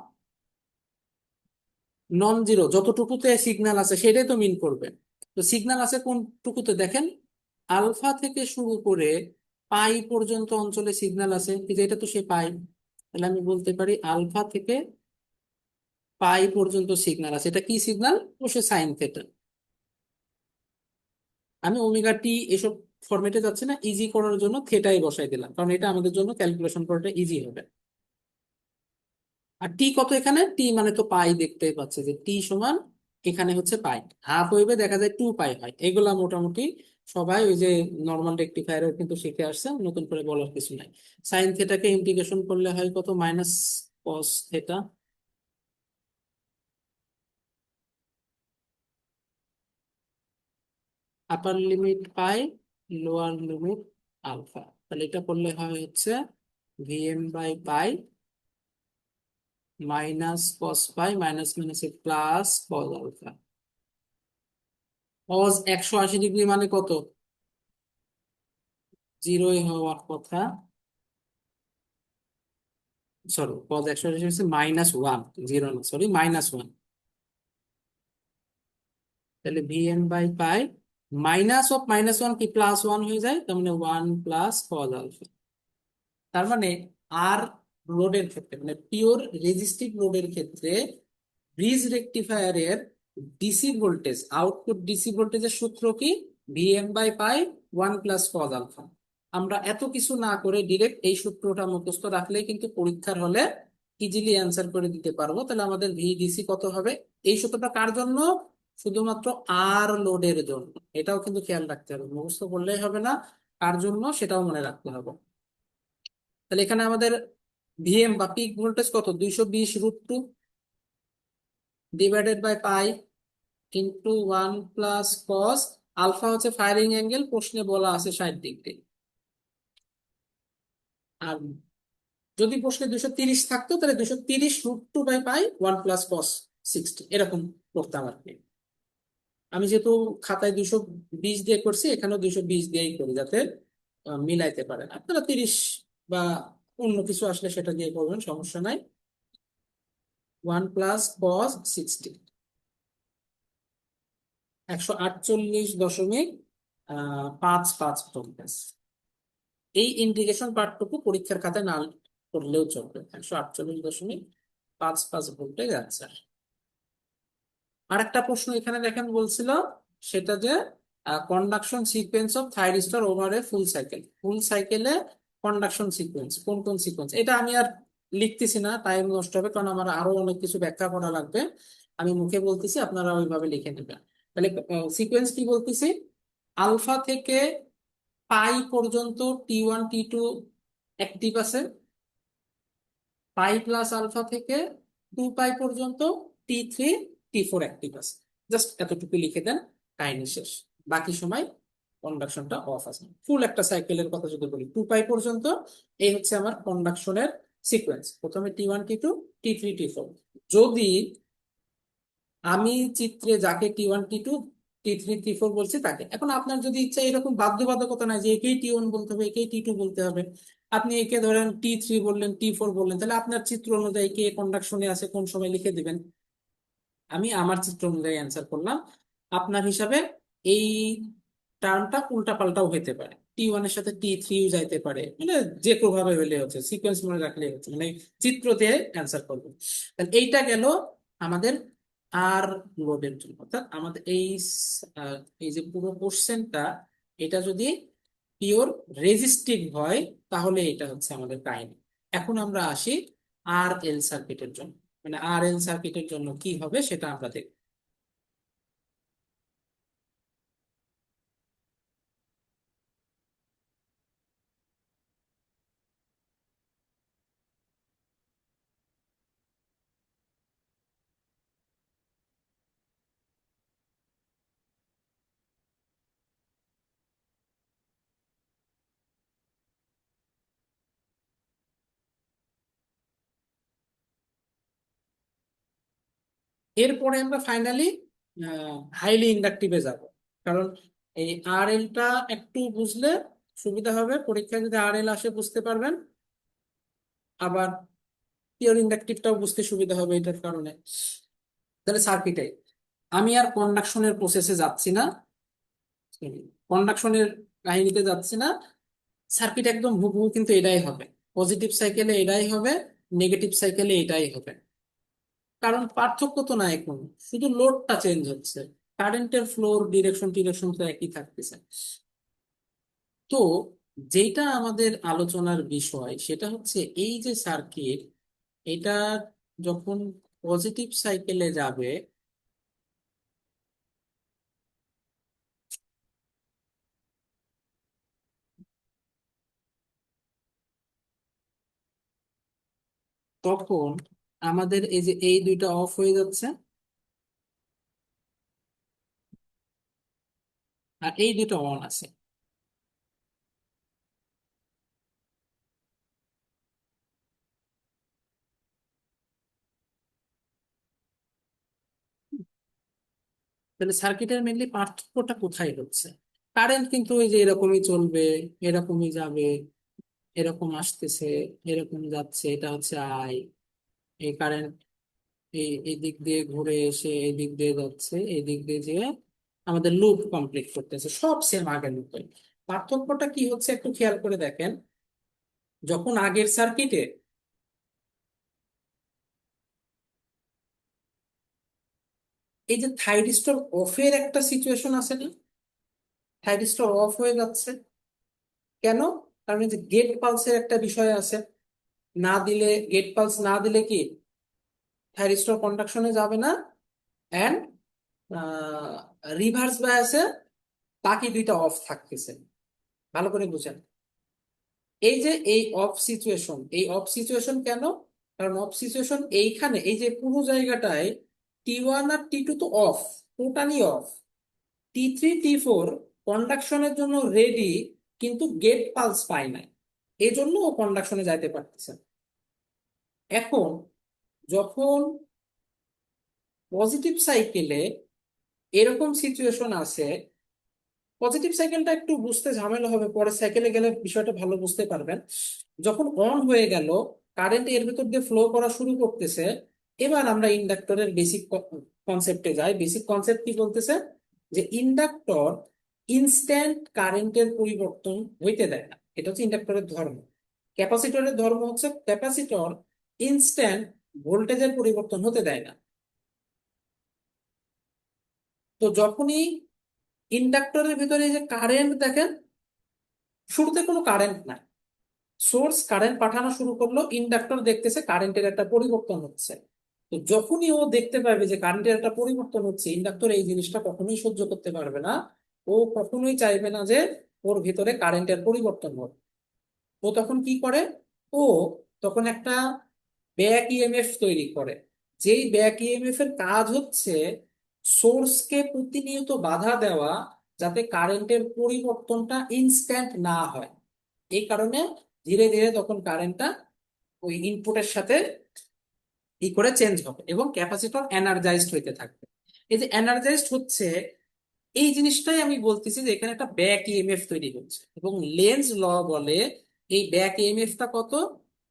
non zero, যতটুকুতে সিগন্যাল আছে সেটাই তো মিন করবে। তো সিগন্যাল আছে কোনটুকুতে দেখেন, আলফা থেকে শুরু করে পাই পর্যন্ত অঞ্চলে সিগন্যাল আছে, কিন্তু এটা তো সে পাই। তাহলে আমি বলতে পারি আলফা থেকে পাই পর্যন্ত সিগন্যাল আছে। এটা কি সিগন্যাল, অবশ্যই সাইন থেটা। আমি ওমেগা টি এসব ফরম্যাটে যাচ্ছে না, ইজি করার জন্য থেটাই বসাই দিলাম, কারণ এটা আমাদের জন্য ক্যালকুলেশন করাটা ইজি হবে। আর টি কত, এখানে টি মানে তো পাই, দেখতেই পাচ্ছে যে টি সমান এখানে হচ্ছে পাই। হাফ ওয়েভে দেখা যায় 2 পাই হয়। এগুলা মোটামুটি সবাই ওই যে নর্মাল রেকটিফায়ারের কিন্তু শিখে আসছে, নতুন করে বলার কিছু নাই। সাইন থেটাকে ইন্টিগ্রেশন করলে হয় কত, minus cos theta. Upper limit pi, lower limit alpha. তাহলে এটা করলে হয় হচ্ছে Vm/পাই মাইনাস কস পাই, মাইনাস মাইনাসে plus cos alpha. Cos 180 degree মানে কত, জিরোই হওয়ার কথা। সরি, কজ 180 হচ্ছে -1, জিরো না, সরি, -1। তাহলে Vm/পাই মাইনাস অফ -1 কি +1 হয়ে যায়, তার মানে 1 প্লাস কজ আলফা। তার মানে আর লোডের ক্ষেত্রে, মানে পিওর রেজিস্টিভ লোডের ক্ষেত্রে ব্রিজ রেকটিফায়ারের ডিসি ভোল্টেজ, আউটপুট ডিসি ভোল্টেজের সূত্র কি, Vm/পাই 1 প্লাস কজ আলফা। আমরা এত কিছু না করে ডিরেক্ট এই সূত্রটা মুখস্থ রাখলেই কিন্তু পরীক্ষার হলে ইজিলি অ্যান্সার করে দিতে পারবো। তাহলে আমাদের ভিডিসি কত হবে, এই সূত্রটা কার জন্য, শুধুমাত্র আর লোডের জন্য। এটাও কিন্তু খেয়াল রাখতে হবে, মুখস্থ করলেই হবে না, কার জন্য সেটাও মনে রাখতে হবে। তাহলে এখানে আমাদের ভিএম বা পিক ভোল্টেজ কত, 220√2 divided by pi into 1 plus cos alpha হচ্ছে ফায়ারিং অ্যাঙ্গেল, প্রশ্নে বলা আছে 60 ডিগ্রি। আর যদি প্রশ্নে 230 থাকতো তাহলে 230√2/পাই 1 + cos 60 এরকম করতাম আর কি। আমি যেহেতু খাতায় 220 দিয়ে করছি, এখানেও 220 দিয়েই করি, যাতে মিলাইতে পারেন আপনারা। 30 বা অন্য কিছু আসলে সেটা দিয়ে করবেন, সমস্যা নাই। 1 + cos 60 148.55 এই ইন্টিগ্রেশন পার্টটুকু পরীক্ষার খাতায় না করলেও চলবে। 148.55 আনসার। আর একটা প্রশ্ন এখানে দেখেন বলছিল, সেটা যে conduction sequence of thyristor over a full cycle. Full সাইকেলে কন্ডাকশন সিকোয়েন্স কোন কোন সিকোয়েন্স, এটা আমি আর লিখতেছি না, টাইম নষ্ট হবে, কারণ আমার আরো অনেক কিছু ব্যাখ্যা করা লাগবে। আমি মুখে বলতেছি, আপনারা ওইভাবে লিখে নেবেন। তাহলে সিকোয়েন্স কি বলতেছি, আলফা থেকে পাই পর্যন্ত T1 T2 অ্যাক্টিভ আছে, পাই+আলফা থেকে 2 পাই পর্যন্ত T3 T4 অ্যাক্টিভ আছে। জাস্ট এতটুকু লিখে দেন, কাহিনী শেষ। বাকি সময় কন্ডাকশনটা অফ আছে। ফুল একটা সাইকেলের কথা যদি বলি, 2 পাই পর্যন্ত, এই হচ্ছে আমার কন্ডাকশনের সিকোয়েন্স। প্রথমে T1 T2 T3 T4। যদি আমি চিত্রে যাকে T1 T2 T3 T4 বলছি তাকে, এখন আপনার যদি ইচ্ছা, এরকম বাধ্যবাধকতা নাই যে একেই T1 বলতে হবে একেই T2 বলতে হবে। আপনি একে ধরেন T3 বললেন, T4 বললেন, তাহলে আপনার চিত্র অনুযায়ী কে কন্ডাকশনে আছে কোন সময় লিখে দিবেন। আমি আমার চিত্র অনুযায়ী অ্যান্সার করলাম। আপনার হিসাবে এই টার্মটা উল্টা পাল্টাও হতে পারে, T1 এর সাথে T3 যাইতে পারে, মানে যে কোনো ভাবে হলে হচ্ছে, সিকোয়েন্স মনে রাখলে হচ্ছে, মানে চিত্র দিয়ে অ্যান্সার করবো। তাহলে এইটা গেল আমাদের আর লোডের জন্য। অর্থাৎ আমাদের এই যে পুরো কোশ্চেনটা, এটা যদি পিওর রেজিস্টিভ হয় তাহলে এটা হচ্ছে আমাদের কাহিনী। এখন আমরা আসি আর এল সার্কিটের জন্য। মানে আর এল সার্কিটের জন্য কি হবে সেটা আমরা দেখব। এরপরে আমরা ফাইনালি হাইলি ইন্ডাকটিভে যাব। কারণ এই আর এলটা একটু বুঝলে সুবিধা হবে, পরীক্ষায় যদি আর এল আসে বুঝতে পারবেন। আবার পিওর ইন্ডাকটিভটাও বুঝতে সুবিধা হবে এটার কারণে। তাহলে সার্কিটে আমি আর কন্ডাকশনের প্রসেসে যাচ্ছি না, কন্ডাকশনের কাহিনীতে যাচ্ছি না। সার্কিট একদম হুবহু কিন্তু এটাই হবে, পজিটিভ সাইকেলে এটাই হবে, নেগেটিভ সাইকেলে এটাই হবে। কারণ পার্থক্য তো নাই কোনো, শুধু লোডটা চেঞ্জ হচ্ছে, কারেন্টের ফ্লোর ডিরেকশন ডিরেকশন তো একই থাকতেছে। তো যেটা আমাদের আলোচনার বিষয় সেটা হচ্ছে, এই যে সার্কিট, এটা যখন পজিটিভ সাইকেলে যাবে, তখন আমাদের এই যে এই দুইটা অফ হয়ে যাচ্ছে, আর এই দুটো অন আছে। তাহলে সার্কিটের মেনলি পার্থক্যটা কোথায় হচ্ছে? কারেন্ট কিন্তু এই যে এরকমই চলবে, এরকমই যাবে, এরকম আসতেছে, এরকম যাচ্ছে, এটা হচ্ছে আই। এই কারেন্ট এই দিক দিয়ে ঘুরে এসে এই দিক দিয়ে যাচ্ছে, এই দিক দিয়ে যেয়ে আমাদের লুপ কমপ্লিট করতেছে, সব সেম আগের মতোই। পার্থক্যটা কি হচ্ছে একটু খেয়াল করে দেখেন। যখন আগের সার্কিটে এই যে থাইরিস্টর অফের একটা সিচুয়েশন আছে না, থাইরিস্টর অফ হয়ে যাচ্ছে কেন? কারণ এই যে গেট পালসের একটা বিষয় আছে, না দিলে, গেট পালস না দিলে কি থাইরিস্টর কন্ডাকশনে যাবে না, অ্যান্ড রিভার্স বায়াসে বাকি দুইটা অফ থাকতেছে। ভালো করে বুঝেন, এই যে এই অফ সিচুয়েশন, এই অফ সিচুয়েশন কেন? কারণ অফ সিচুয়েশন এইখানে, এই যে পুরো জায়গাটায় T1 আর T2 তো of, totally off. T3 T4 কন্ডাকশনের জন্য রেডি, কিন্তু গেট পালস পায় না, এজন্য ও কন্ডাকশনে যাইতে পারতেছে না। এখন যখন পজিটিভ সাইকেলে এরকম সিচুয়েশন আছে, পজিটিভ সাইকেলটা একটু বুঝতে ঝামেলা হবে, পরে সাইকেলে গেলে বিষয়টা ভালো বুঝতে পারবেন। যখন অন হয়ে গেল, কারেন্ট এর ভিতর দিয়ে ফ্লো করা শুরু করতেছে। এবার আমরা ইন্ডাক্টরের বেসিক কনসেপ্টে যাই। বেসিক কনসেপ্ট কি বলতেছে, যে ইন্ডাক্টর ইনস্ট্যান্ট কারেন্টের পরিবর্তন হইতে দেয় না, এটা হচ্ছে ইন্ডাক্টরের ধর্ম। ক্যাপাসিটরের ধর্ম হচ্ছে ক্যাপাসিটর ইনস্ট্যান্ট ভোল্টেজের পরিবর্তন হতে দেয় না। তো যখনই ইন্ডাক্টরের ভিতরে এই যে কারেন্ট দেখেন, শুরুতে কোনো কারেন্ট নাই, সোর্স কারেন্ট পাঠানো শুরু করলো, ইন্ডাক্টর দেখতেছে কারেন্টের একটা পরিবর্তন হচ্ছে। তো যখনই ও দেখতে পাবে যে কারেন্টের একটা পরিবর্তন হচ্ছে, ইন্ডাক্টর এই জিনিসটা কখনোই সহ্য করতে পারবে না। ও কখনোই চাইবে না যে ওর ভিতরে কারেন্টের পরিবর্তন হোক। ও তখন কি করে, ও তখন একটা ব্যাক ইএমএফ তৈরি করে। যেই ব্যাক ইএমএফ এর কাজ হচ্ছে সোর্সকে প্রতিনিয়ত বাধা দেওয়া, যাতে কারেন্টের পরিবর্তনটা ইনস্ট্যান্ট না হয়। এই কারণে ধীরে ধীরে তখন কারেন্টটা ওই ইনপুটের সাথে ই করে চেঞ্জ হবে এবং ক্যাপাসিটর এনার্জাইজড হইতে থাকবে। এই যে এনার্জাইজড হচ্ছে, এই জিনিসটাই আমি বলতেছি যে এখানে একটা ব্যাক ইএমএফ তৈরি হচ্ছে, এবং লেন্জ ল বলে এই ব্যাক ইএমএফটা কত,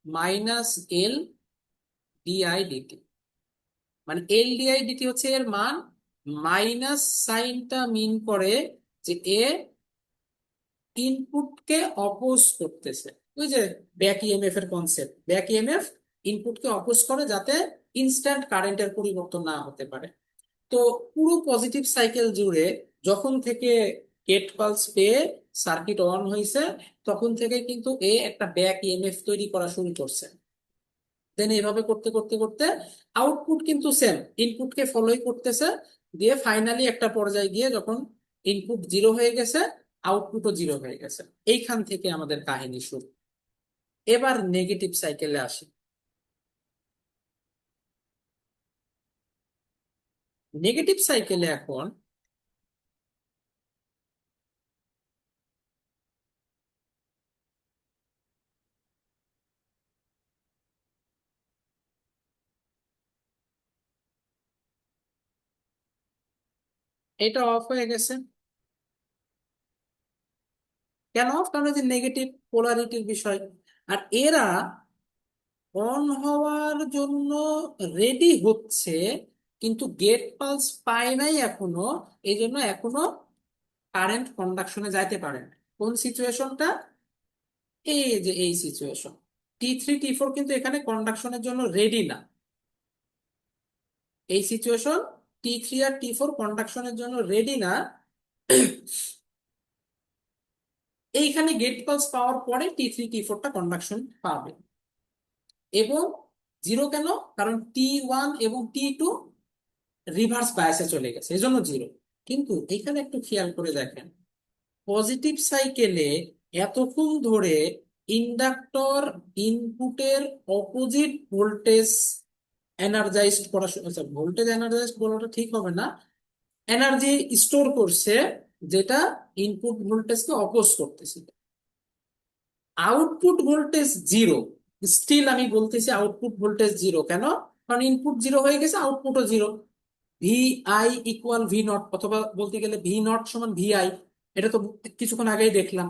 মাইনাস এল ডিআই ডিটি। মানে এল ডিআই ডিটি হচ্ছে এর মান, মাইনাস সাইনটা মিন করে যে এ ইনপুটকে অপোজ করতেছে। ওই যে ব্যাক ইএমএফ এর কনসেপ্ট, ব্যাক ইএমএফ ইনপুটকে অপোজ করে যাতে ইনস্ট্যান্ট কারেন্টের পরিবর্তন না হতে পারে। তো পুরো পজিটিভ সাইকেল জুড়ে যখন থেকে গেট পালস পেয়ে সার্কিট অন হয়েছে, তখন থেকে কিন্তু এ একটা ব্যাক ইএমএফ তৈরি করা শুরু করছে। দেন এইভাবে করতে করতে করতে আউটপুট কিন্তু সেম ইনপুটকে ফলোই করতেছে, দিয়ে ফাইনালি একটা পর্যায়ে গিয়ে যখন ইনপুট জিরো হয়ে গেছে, আউটপুটও জিরো হয়ে গেছে। এইখান থেকে আমাদের কাহিনী শুরু। এবার নেগেটিভ সাইকেলে আসি। নেগেটিভ সাইকেলে এখন এটা অফ হয়ে গেছে। কেন অফ? কারণ এই যে নেগেটিভ পোলারিটির বিষয়। আর এরা অন হওয়ার জন্য রেডি হচ্ছে, কিন্তু গেট পালস পায় নাই এখনো, এই জন্য এখনো কারেন্ট কন্ডাকশনে যাইতে পারে না। কোন সিচুয়েশনটা? এই যে এই সিচুয়েশন, T3 T4 কিন্তু এখানে কন্ডাকশনের জন্য রেডি না। এই সিচুয়েশন T3 আর T4 কন্ডাকশনের জন্য রেডি না। এইখানে গেট পালস পাওয়ার পরে T3 T4টা কন্ডাকশন পাবে। এবং জিরো কেন? কারণ T1 এবং T2 রিভার্স বায়াসে চলে গেছে, এজন্য জিরো। কিন্তু এখানে একটু খেয়াল করে দেখেন, পজিটিভ সাইকেলে এতক্ষণ ধরে ইন্ডাক্টর ইনপুটের অপোজিট ভোল্টেজ এনার্জাইজড করা আচ্ছা, ভোল্টেজ এনার্জাইজড বলাটা ঠিক হবে না, এনার্জি স্টোর করছে, যেটা ইনপুট ভোল্টেজকে অপোজ করতেছিল। আউটপুট ভোল্টেজ জিরো, স্টিল আমি বলতেছি আউটপুট ভোল্টেজ জিরো। কেন? কারণ ইনপুট জিরো হয়ে গেছে, আউটপুটও জিরো। V I equal V naught, অথবা বলতে গেলে ভি নট সমান ভি আই। এটা তো কিছুক্ষণ আগেই দেখলাম।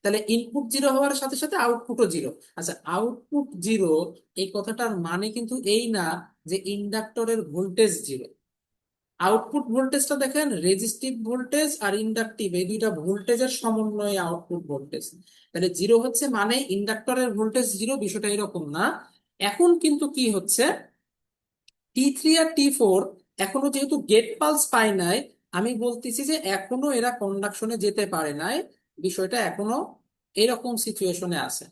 তাহলে ইনপুট জিরো হওয়ার সাথে সাথে আউটপুটও জিরো। আচ্ছা, আউটপুট জিরো এই কথাটার মানে কিন্তু এই না যে ইন্ডাক্টরের ভোল্টেজ জিরো। আউটপুট ভোল্টেজটা দেখেন, রেজিস্টিভ ভোল্টেজ আর ইন্ডাকটিভ এই দুইটা ভোল্টেজের সমন্বয়ে আউটপুট ভোল্টেজ। তাহলে জিরো হচ্ছে মানে ইন্ডাক্টরের ভোল্টেজ জিরো, বিষয়টা এরকম না। এখন কিন্তু কি হচ্ছে, T3 আর T4 এখনো যেহেতু গেট পালস পায় নাই, আমি বলতেছি যে এখনো এরা কন্ডাকশনে যেতে পারে নাই। বিষয়টা এখনো এরকম সিচুয়েশনে আছে।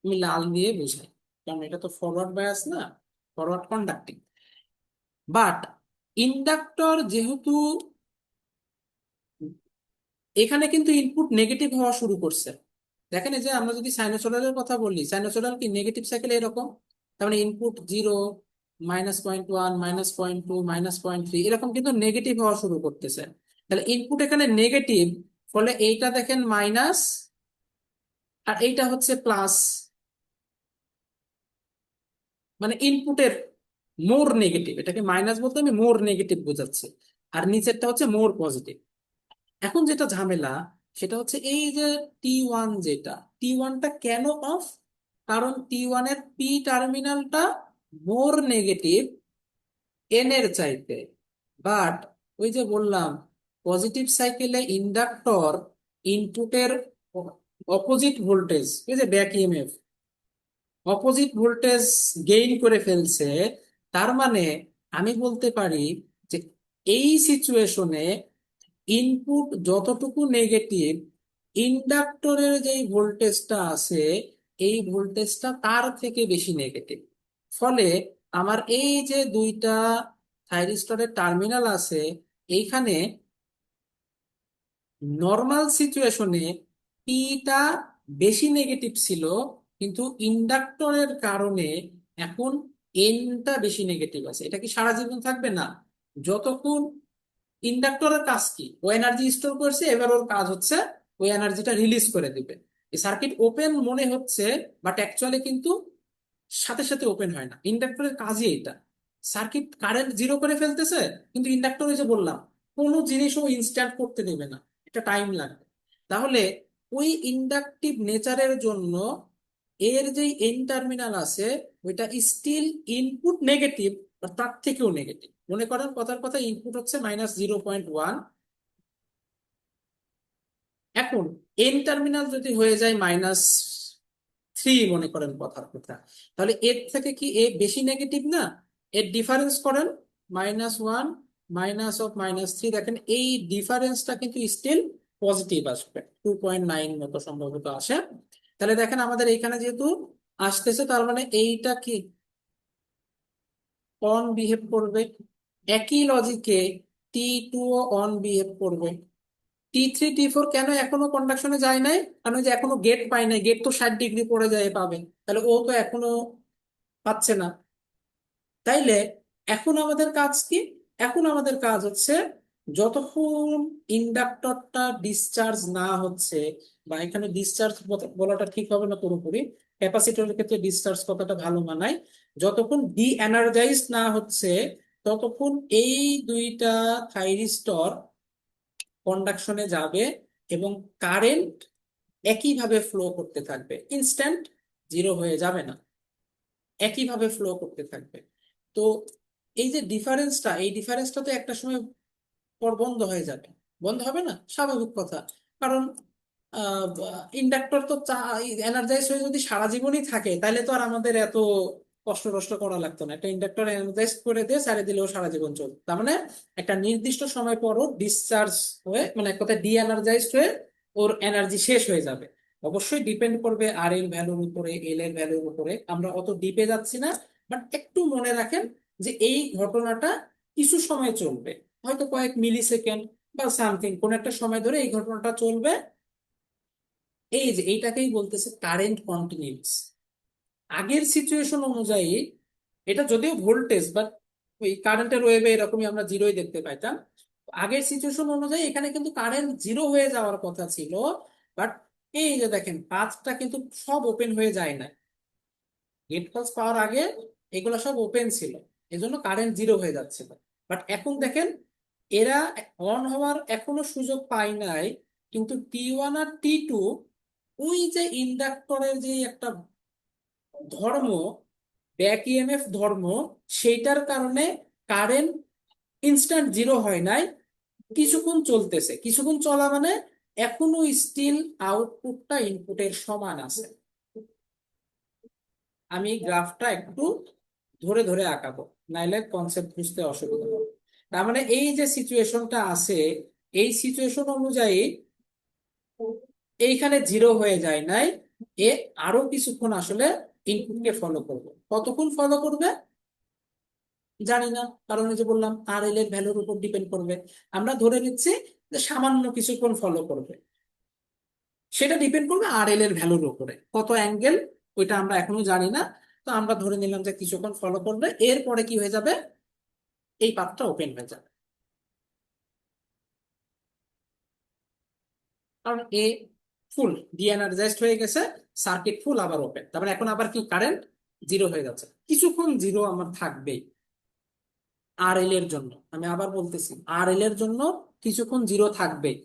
আমি লাল দিয়ে বুঝাই, কারণ এটা তো ফরওয়ার্ড বায়াস না, ফরওয়ার্ড কন্ডাক্টিং। বাট ইন্ডাক্টর যেহেতু এখানে কিন্তু ইনপুট নেগেটিভ হওয়া শুরু করছে। দেখেন, এই যে আমরা যদি সাইনোসয়েডালের কথা বলি, সাইনোসয়েডাল কি নেগেটিভ সাইকেল এরকম। তার মানে ইনপুট জিরো, -0.1, -0.2, -0.3, এরকম কিন্তু নেগেটিভ হওয়া শুরু করতেছে। তাহলে ইনপুট এখানে নেগেটিভ, ফলে এইটা দেখেন মাইনাস, আর এইটা হচ্ছে প্লাস, মানে ইনপুটের মোর নেগেটিভ, এটাকে মাইনাস বলতে আমি মোর নেগেটিভ বোঝাচ্ছি, আর নিচেরটা হচ্ছে মোর পজিটিভ। এখন যেটা ঝামেলা সেটা হচ্ছে এই যে T1, যেটা T1টা কেন অফ, কারণ T1 এর পি টার্মিনালটা মোর নেগেটিভ এন এর চাইতে। বাট ওই যে বললাম, পজিটিভ সাইকেলে ইন্ডাক্টর ইনপুটের অপোজিট ভোল্টেজ, এই যে back EMF, opposite voltage gain করে ফেলছে। তার মানে আমি বলতে পারি যে এই সিচুয়েশনে ইনপুট যতটুকু নেগেটিভ, ইন্ডাক্টরের যেই ভোল্টেজটা আছে এই ভোল্টেজটা তার থেকে বেশি নেগেটিভ। ফলে আমার এই যে দুইটা থাইরিস্টরের টার্মিনাল আছে, এইখানে নর্মাল সিচুয়েশনে পিটা বেশি নেগেটিভ ছিল, কিন্তু ইন্ডাক্টরের কারণে এখন এনটা বেশি নেগেটিভ আছে। এটা কি সারা জীবন থাকবে? না। যতক্ষণ, ইন্ডাক্টরের কাজ কি, ও এনার্জি স্টোর করছে, এবার ওর কাজ হচ্ছে ওই এনার্জিটা রিলিজ করে দিবে। এই সার্কিট ওপেন মনে হচ্ছে, বাট অ্যাকচুয়ালি কিন্তু সাথে সাথে ওপেন হয় না। ইন্ডাক্টরের কাজই এটা। সার্কিট কারেন্ট জিরো করে ফেলতেছে, কিন্তু ইন্ডাক্টরে যে বললাম কোনো জিনিসও ইনস্ট্যান্ট করতে দেবে না, এটা টাইম লাগবে। তাহলে ওই ইন্ডাকটিভ নেচারের জন্য এর যে এন টার্মিনাল আছে ওইটা স্টিল ইনপুট নেগেটিভ, বা তার থেকেও নেগেটিভ। মনে করেন কথার কথা, ইনপুট হচ্ছে -0.1, এখন এন টার্মিনাল যদি হয়ে যায় -3, মনে করেন কথার কথা, তাহলে এর থেকে কি এ বেশি নেগেটিভ না? এর ডিফারেন্স করেন, -1 -3, দেখেন এই ডিফারেন্সটা কিন্তু স্টিল পজিটিভ আসবে, 2.9 মতো সম্ভবত আসে। তাহলে দেখেন আমাদের এইখানে যেহেতু আসতেছে, তার মানে এইটা কি অন বিহেভ করবে। একই লজিকে T2 ও অন বিহেভ করবে। T3 T4 কেন এখনো কন্ডাকশনে যায় নাই? কারণ ওই যে এখনো গেট পাই নাই, গেট তো 60 ডিগ্রি পড়ে যায় পাবে, তাহলে ও তো এখনো পাচ্ছে না। তাইলে এখন আমাদের কাজ কি? এখন আমাদের কাজ হচ্ছে, যতক্ষণ ইন্ডাক্টরটা ডিসচার্জ না হচ্ছে, বা এখানে ডিসচার্জ বলাটা ঠিক হবে না পুরোপুরি, ক্যাপাসিটরের ক্ষেত্রে ডিসচার্জ কথাটা ভালো মানায়, যতক্ষণ ডি এনার্জাইজ না হচ্ছে ততক্ষণ এই দুইটা থাইরিস্টর কন্ডাকশনে যাবে, এবং কারেন্ট একইভাবে ফ্লো করতে থাকবে, ইনস্ট্যান্ট জিরো হয়ে যাবে না, একইভাবে ফ্লো করতে থাকবে। তো এই যে ডিফারেন্সটা, এই ডিফারেন্সটা তো একটা সময় পর বন্ধ হয়ে যাবে। বন্ধ হবে না, স্বাভাবিক কথা। কারণ ইন্ডাক্টর তো এনার্জাইজ হয়ে যদি সারা জীবনই থাকে, তাহলে তো আর আমাদের এত কষ্ট কষ্ট করা লাগতো না। একটা ইন্ডাক্টর এনার্জাইজ করে দিয়ে সারে দিলেও সারা জীবন চলতো। তার মানে একটা নির্দিষ্ট সময় পরও ডিসচার্জ হয়ে, মানে এক কথায় ডি এনার্জাইজড হয়ে ওর এনার্জি শেষ হয়ে যাবে। অবশ্যই ডিপেন্ড করবে আর এর ভ্যালুর উপরে, এল এর ভ্যালুর উপরে। আমরা অত ডিপে যাচ্ছি না, বাট একটু মনে রাখেন যে এই ঘটনাটা কিছু সময় চলবে, হয়তো কয়েক মিলি সেকেন্ড বা সামথিং, কোন একটা সময় ধরে এই ঘটনাটা চলবে। এই যে এইটাকেই বলতেছে কারেন্ট কন্টিনিউস। আগের সিচুয়েশন অনুযায়ী, এটা যদিও ভোল্টেজ, বাট ওই কারেন্টের ওয়েভে এরকমই আমরা জিরোই দেখতে পাইতাম। আগের সিচুয়েশন অনুযায়ী এখানে কিন্তু কারেন্ট জিরো হয়ে যাওয়ার কথা ছিল, বাট এই যে দেখেন পাঁচটা কিন্তু সব ওপেন হয়ে যায় না। গেট পাস পাওয়ার আগে এগুলো সব ওপেন ছিল, এজন্য কারেন্ট জিরো হয়ে যাচ্ছিল। বাট এখন দেখেন এরা অন হওয়ার এখনো সুযোগ পায় নাই, কিন্তু T1 আর T2, ওই যে ইন্ডাক্টরের যে একটা ধর্ম, ব্যাক ইএমএফ ধর্ম, সেইটার কারণে কারেন্ট ইনস্ট্যান্ট জিরো হয় নাই, কিছুক্ষণ চলতেছে। কিছুক্ষণ চলা মানে এখনো স্টিল আউটপুটটা ইনপুটের সমান আছে। আমি গ্রাফটা একটু ধরে ধরে আঁকাবো, নাইলে কনসেপ্ট বুঝতে অসুবিধা হবে। তার মানে এই যে সিচুয়েশনটা আছে, এই সিচুয়েশন অনুযায়ী এইখানে জিরো হয়ে যায় নাই, এ আরো কিছুক্ষণ আসলে ইনপুটকে ফলো করবে। কতক্ষণ ফলো করবে জানি না, কারণ ওই যে বললাম আর এল এর ভ্যালুর উপর ডিপেন্ড করবে। আমরা ধরে নিচ্ছি যে সামান্য কিছুক্ষণ ফলো করবে, সেটা ডিপেন্ড করবে আর এল এর ভ্যালুর উপরে, কত অ্যাঙ্গেল ওইটা আমরা এখনো জানি না। তো আমরা ধরে নিলাম যে কিছুক্ষণ ফলো করবে, এরপরে কি হয়ে যাবে, এই পাথটা ওপেন হয়ে যাবে। কারণ এ ফুল, ডিএনার্জাইজড হয়ে গেছে, সার্কিট ফুল, আবার ওপেন। তার মানে এখন আবার কি কারেন্ট জিরো হয়ে যাচ্ছে, কিছুক্ষণ জিরো আমার থাকবেই। আর এল এর জন্য আমি আবার বলতেছি, আর এল এর জন্য কিছুক্ষণ জিরো থাকবেই।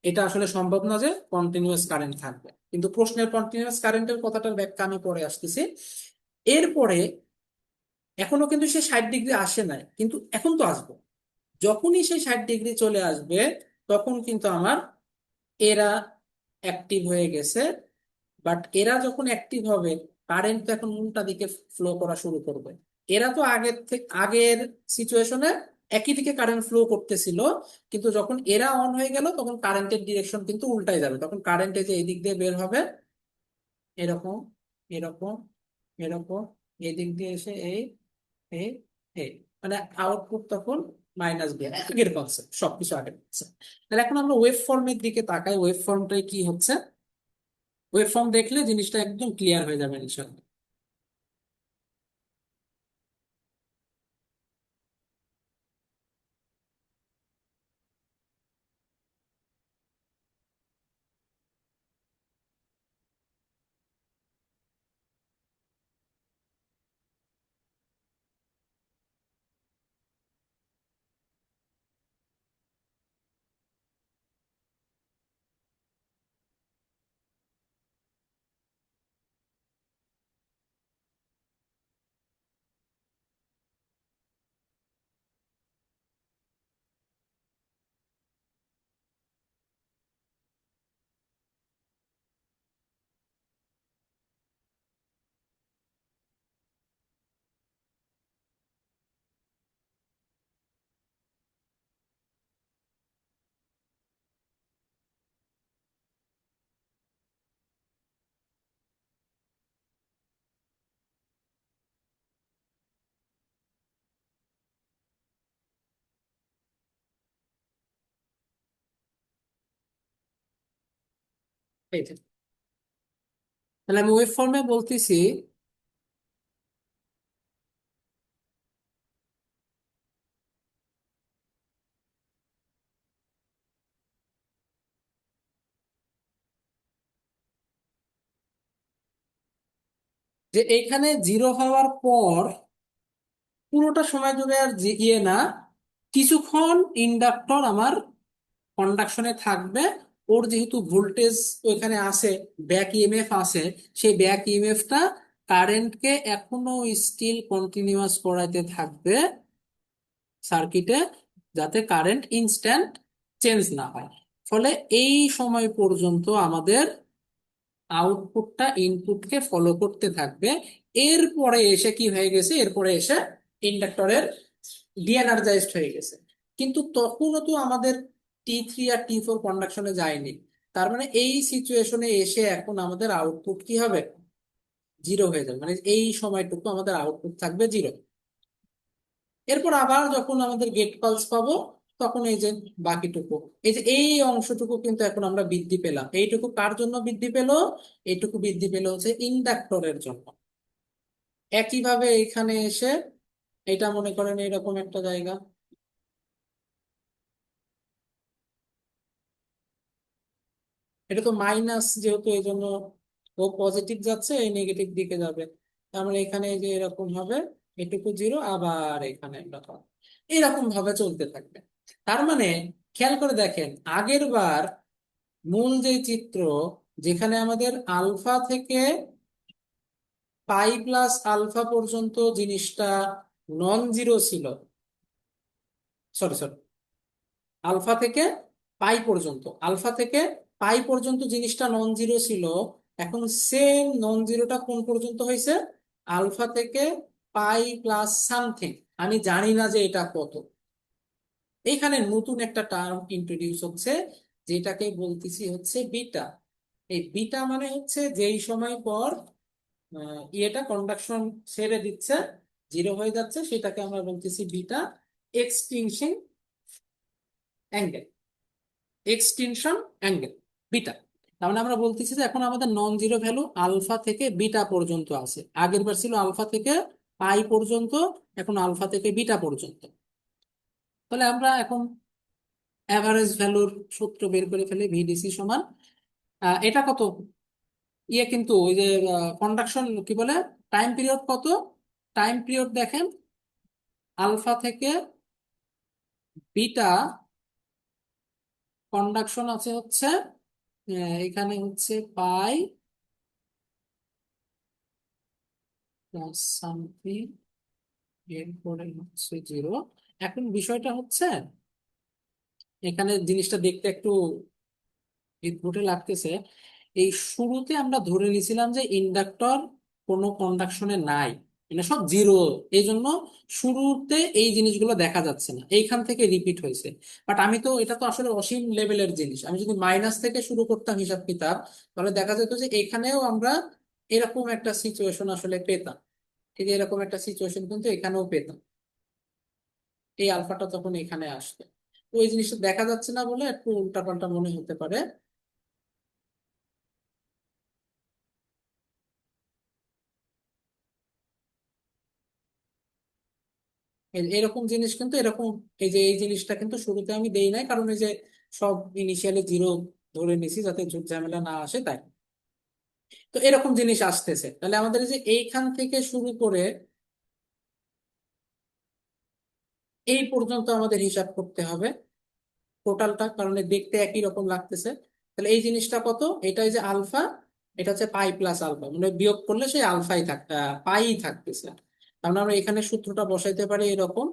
এটা আসলে সম্ভব না যে কন্টিনিউয়াস কারেন্ট থাকবে, কিন্তু প্রশ্নের কন্টিনিউয়াস কারেন্টের কথাটার ব্যাখ্যা আমি পরে আসতেছি। এরপরে এখনো কিন্তু সে 60 ডিগ্রি আসে নাই, কিন্তু এখন তো আসবো। যখনই সে 60 ডিগ্রি চলে আসবে, তখন কিন্তু আমার এরা অ্যাক্টিভ হয়ে গেছে। বাট এরা যখন অ্যাক্টিভ হবে, কারেন্ট তো এখন উল্টা দিকে ফ্লো করা শুরু করবে। এরা তো আগের সিচুয়েশনে একই দিকে কারেন্ট ফ্লো করতেছিল, কিন্তু যখন এরা অন হয়ে গেল, তখন কারেন্টের ডিরেকশন কিন্তু উল্টাই যাবে। তখন কারেন্ট যে এই দিক দিয়ে বের হবে, এরকম, এরকম, এরকম, এই দিক দিয়ে এসে এই, এই, এই, মানে আউটপুট তখন মাইনাস বি। আগের কনসেপ্ট, সবকিছু আগের কনসেপ্ট। তাহলে এখন আমরা ওয়েভ ফর্মের দিকে তাকাই, ওয়েভ ফর্মটাই কি হচ্ছে। ওয়েভ ফর্ম দেখলে জিনিসটা একদম ক্লিয়ার হয়ে যাবে ইনশাআল্লাহ। এই যে, তাহলে আমি ওয়েভ ফর্মে বলতেছি যে এইখানে জিরো হওয়ার পর পুরোটা সময় জুড়ে আর ইয়ে না, কিছুক্ষণ ইন্ডাক্টর আমার কন্ডাকশনে থাকবে। ওর যেহেতু ভোল্টেজ ওইখানে আছে, ব্যাক ইএমএফ আছে, সেই ব্যাক ইএমএফটা কারেন্টকে এখনো স্টিল কন্টিনিউয়াস করাইতে থাকবে সার্কিটে, যাতে কারেন্ট ইনস্ট্যান্ট চেঞ্জ না হয়। ফলে এই সময় পর্যন্ত আমাদের আউটপুটটা ইনপুটকে ফলো করতে থাকবে। এরপরে এসে কি হয়ে গেছে, এরপরে এসে ইন্ডাক্টরের ডিএনার্জাইজড হয়ে গেছে। কিন্তু তখনও তো আমাদের টি3 আর টি4 কন্ডাকশনে যায়নি। তার মানে এই সিচুয়েশনে এসে এখন আমাদের আউটপুট কি হবে, জিরো হয়ে যাবে। মানে এই সময়টুকু আমাদের আউটপুট থাকবে জিরো। এরপর আবার যখন আমাদের গেট পালস পাবো, তখন এই যে বাকিটুকু, এই যে এই অংশটুকু কিন্তু এখন আমরা বৃদ্ধি পেলাম। এইটুকু কার জন্য বৃদ্ধি পেলো? এইটুকু বৃদ্ধি পেলো হচ্ছে ইন্ডাক্টরের জন্য। একইভাবে এখানে এসে এটা মনে করেন এরকম একটা জায়গা, এটা তো মাইনাস, যেহেতু এই জন্য ও পজিটিভ যাচ্ছে, এই নেগেটিভ দিকে যাবে। তার মানে এখানে এই যে এরকম হবে, এটুকু জিরো, আবার এখানে একটা পাবো। এরকম ভাবে চলতে থাকবে। তার মানে খেয়াল করে দেখেন, আগের বার মূল যে চিত্র, যেখানে আমাদের আলফা থেকে পাই প্লাস আলফা পর্যন্ত জিনিসটা নন জিরো ছিল, সরি সরি, আলফা থেকে আলফা থেকে পাই পর্যন্ত জিনিসটা নন জিরো ছিল। এখন সেম নন জিরোটা কোন পর্যন্ত হয়েছে? আলফা থেকে পাই প্লাস সামথিং, আমি জানি না যে এটা কত। এইখানে নতুন একটা টার্ম ইন্ট্রোডিউস হচ্ছে, যেটাকে বলতেছি হচ্ছে বিটা। এই বিটা মানে হচ্ছে যেই সময় পর ইয়েটা কন্ডাকশন ছেড়ে দিচ্ছে, জিরো হয়ে যাচ্ছে, সেটাকে আমরা বলতেছি beta extinction angle. Extinction angle, beta. তার মানে আমরা বলতেছি যে এখন আমাদের নন জিরো ভ্যালু আলফা থেকে বিটা পর্যন্ত আছে। আগের বার ছিল আলফা থেকে পাই পর্যন্ত, এখন আলফা থেকে বিটা পর্যন্ত। তাহলে আমরা এখন অ্যাভারেজ ভ্যালুর সূত্র বের করে ফেলি, ভিডিসি সমান এটা কত কিন্তু ওই যে কন্ডাকশন কি বলে, টাইম পিরিয়ড কত, টাইম পিরিয়ড দেখেন আলফা থেকে বিটা কন্ডাকশন আছে হচ্ছে এখানে হচ্ছে পাই প্লাস সামথিং, এরপরে হচ্ছে জিরো। এখন বিষয়টা হচ্ছে এখানে জিনিসটা দেখতে একটু বিদ্যুটে লাগতেছে। এই শুরুতে আমরা ধরে নিয়েছিলাম যে ইন্ডাক্টর কোনো কন্ডাকশনে নাই, মানে সব জিরো, এই জন্য শুরুতে এই জিনিসগুলো দেখা যাচ্ছে না, এইখান থেকে রিপিট হয়েছে। বাট আমি তো, এটা তো আসলে অসীম লেভেলের জিনিস, আমি যদি মাইনাস থেকে শুরু করতাম হিসাব কিতাব, তাহলে দেখা যেত যে এখানেও আমরা এরকম একটা সিচুয়েশন আসলে পেতাম। ঠিক এরকম একটা সিচুয়েশন কিন্তু এখানেও পেতাম, এই আলফাটা তখন এখানে আসবে। তো এই জিনিসটা দেখা যাচ্ছে না বলে একটু উল্টাপাল্টা মনে হতে পারে। এরকম জিনিস কিন্তু এরকম, এই যে এই জিনিসটা কিন্তু শুরুতে আমি দেই নাই, কারণ এই যে সব ইনিশিয়ালি জিরো ধরে নিছি যাতে ঝুট ঝামেলা না আসে তাই। তো এরকম জিনিস আসতেছে, তাহলে আমাদের এই যে এইখান থেকে শুরু করে এই পর্যন্ত আমাদের হিসাব করতে হবে টোটালটা, কারণ এ দেখতে একই রকম লাগতেছে। তাহলে এই জিনিসটা কত, এটা এই যে আলফা, এটা হচ্ছে পাই প্লাস আলফা, মানে বিয়োগ করলে সেই আলফাই পাই থাকতেছে। তার মানে আমরা এখানে সূত্রটা বসাইতে পারি এরকম,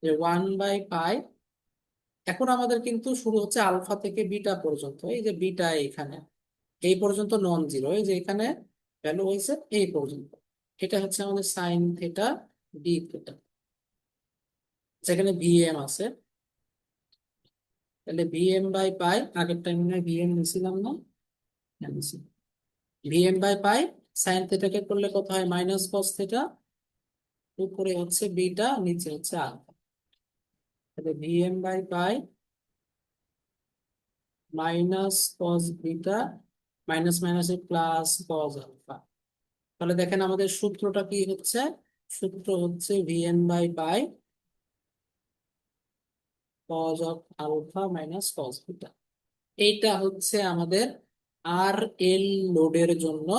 যে 1/পাই। এখন আমাদের কিন্তু শুরু হচ্ছে আলফা থেকে বিটা পর্যন্ত, এই যে বিটা এখানে এই পর্যন্ত নন জিরো, এই যে এখানে ভ্যালু হয়েছে এই পর্যন্ত। এটা হচ্ছে আমাদের সাইন থেটা ডি থেটা, যেখানে ভিএম আছে। তাহলে ভিএম বাই পাই, আগের টাইমে ভিএম নিছিলাম না, ভিএম বাই পাই, সাইন থেটাকে করলে কত হয়, মাইনাস কস থেটা, উপরে হচ্ছে বিটা, নিচে হচ্ছে আলফা। তাহলে VM by pi minus cos beta, minus minus plus cos alpha. তাহলে দেখেন আমাদের সূত্রটা কি হচ্ছে, সূত্র হচ্ছে VN by pi cos of alpha minus cos beta. এইটা হচ্ছে আমাদের আর এল লোডের জন্য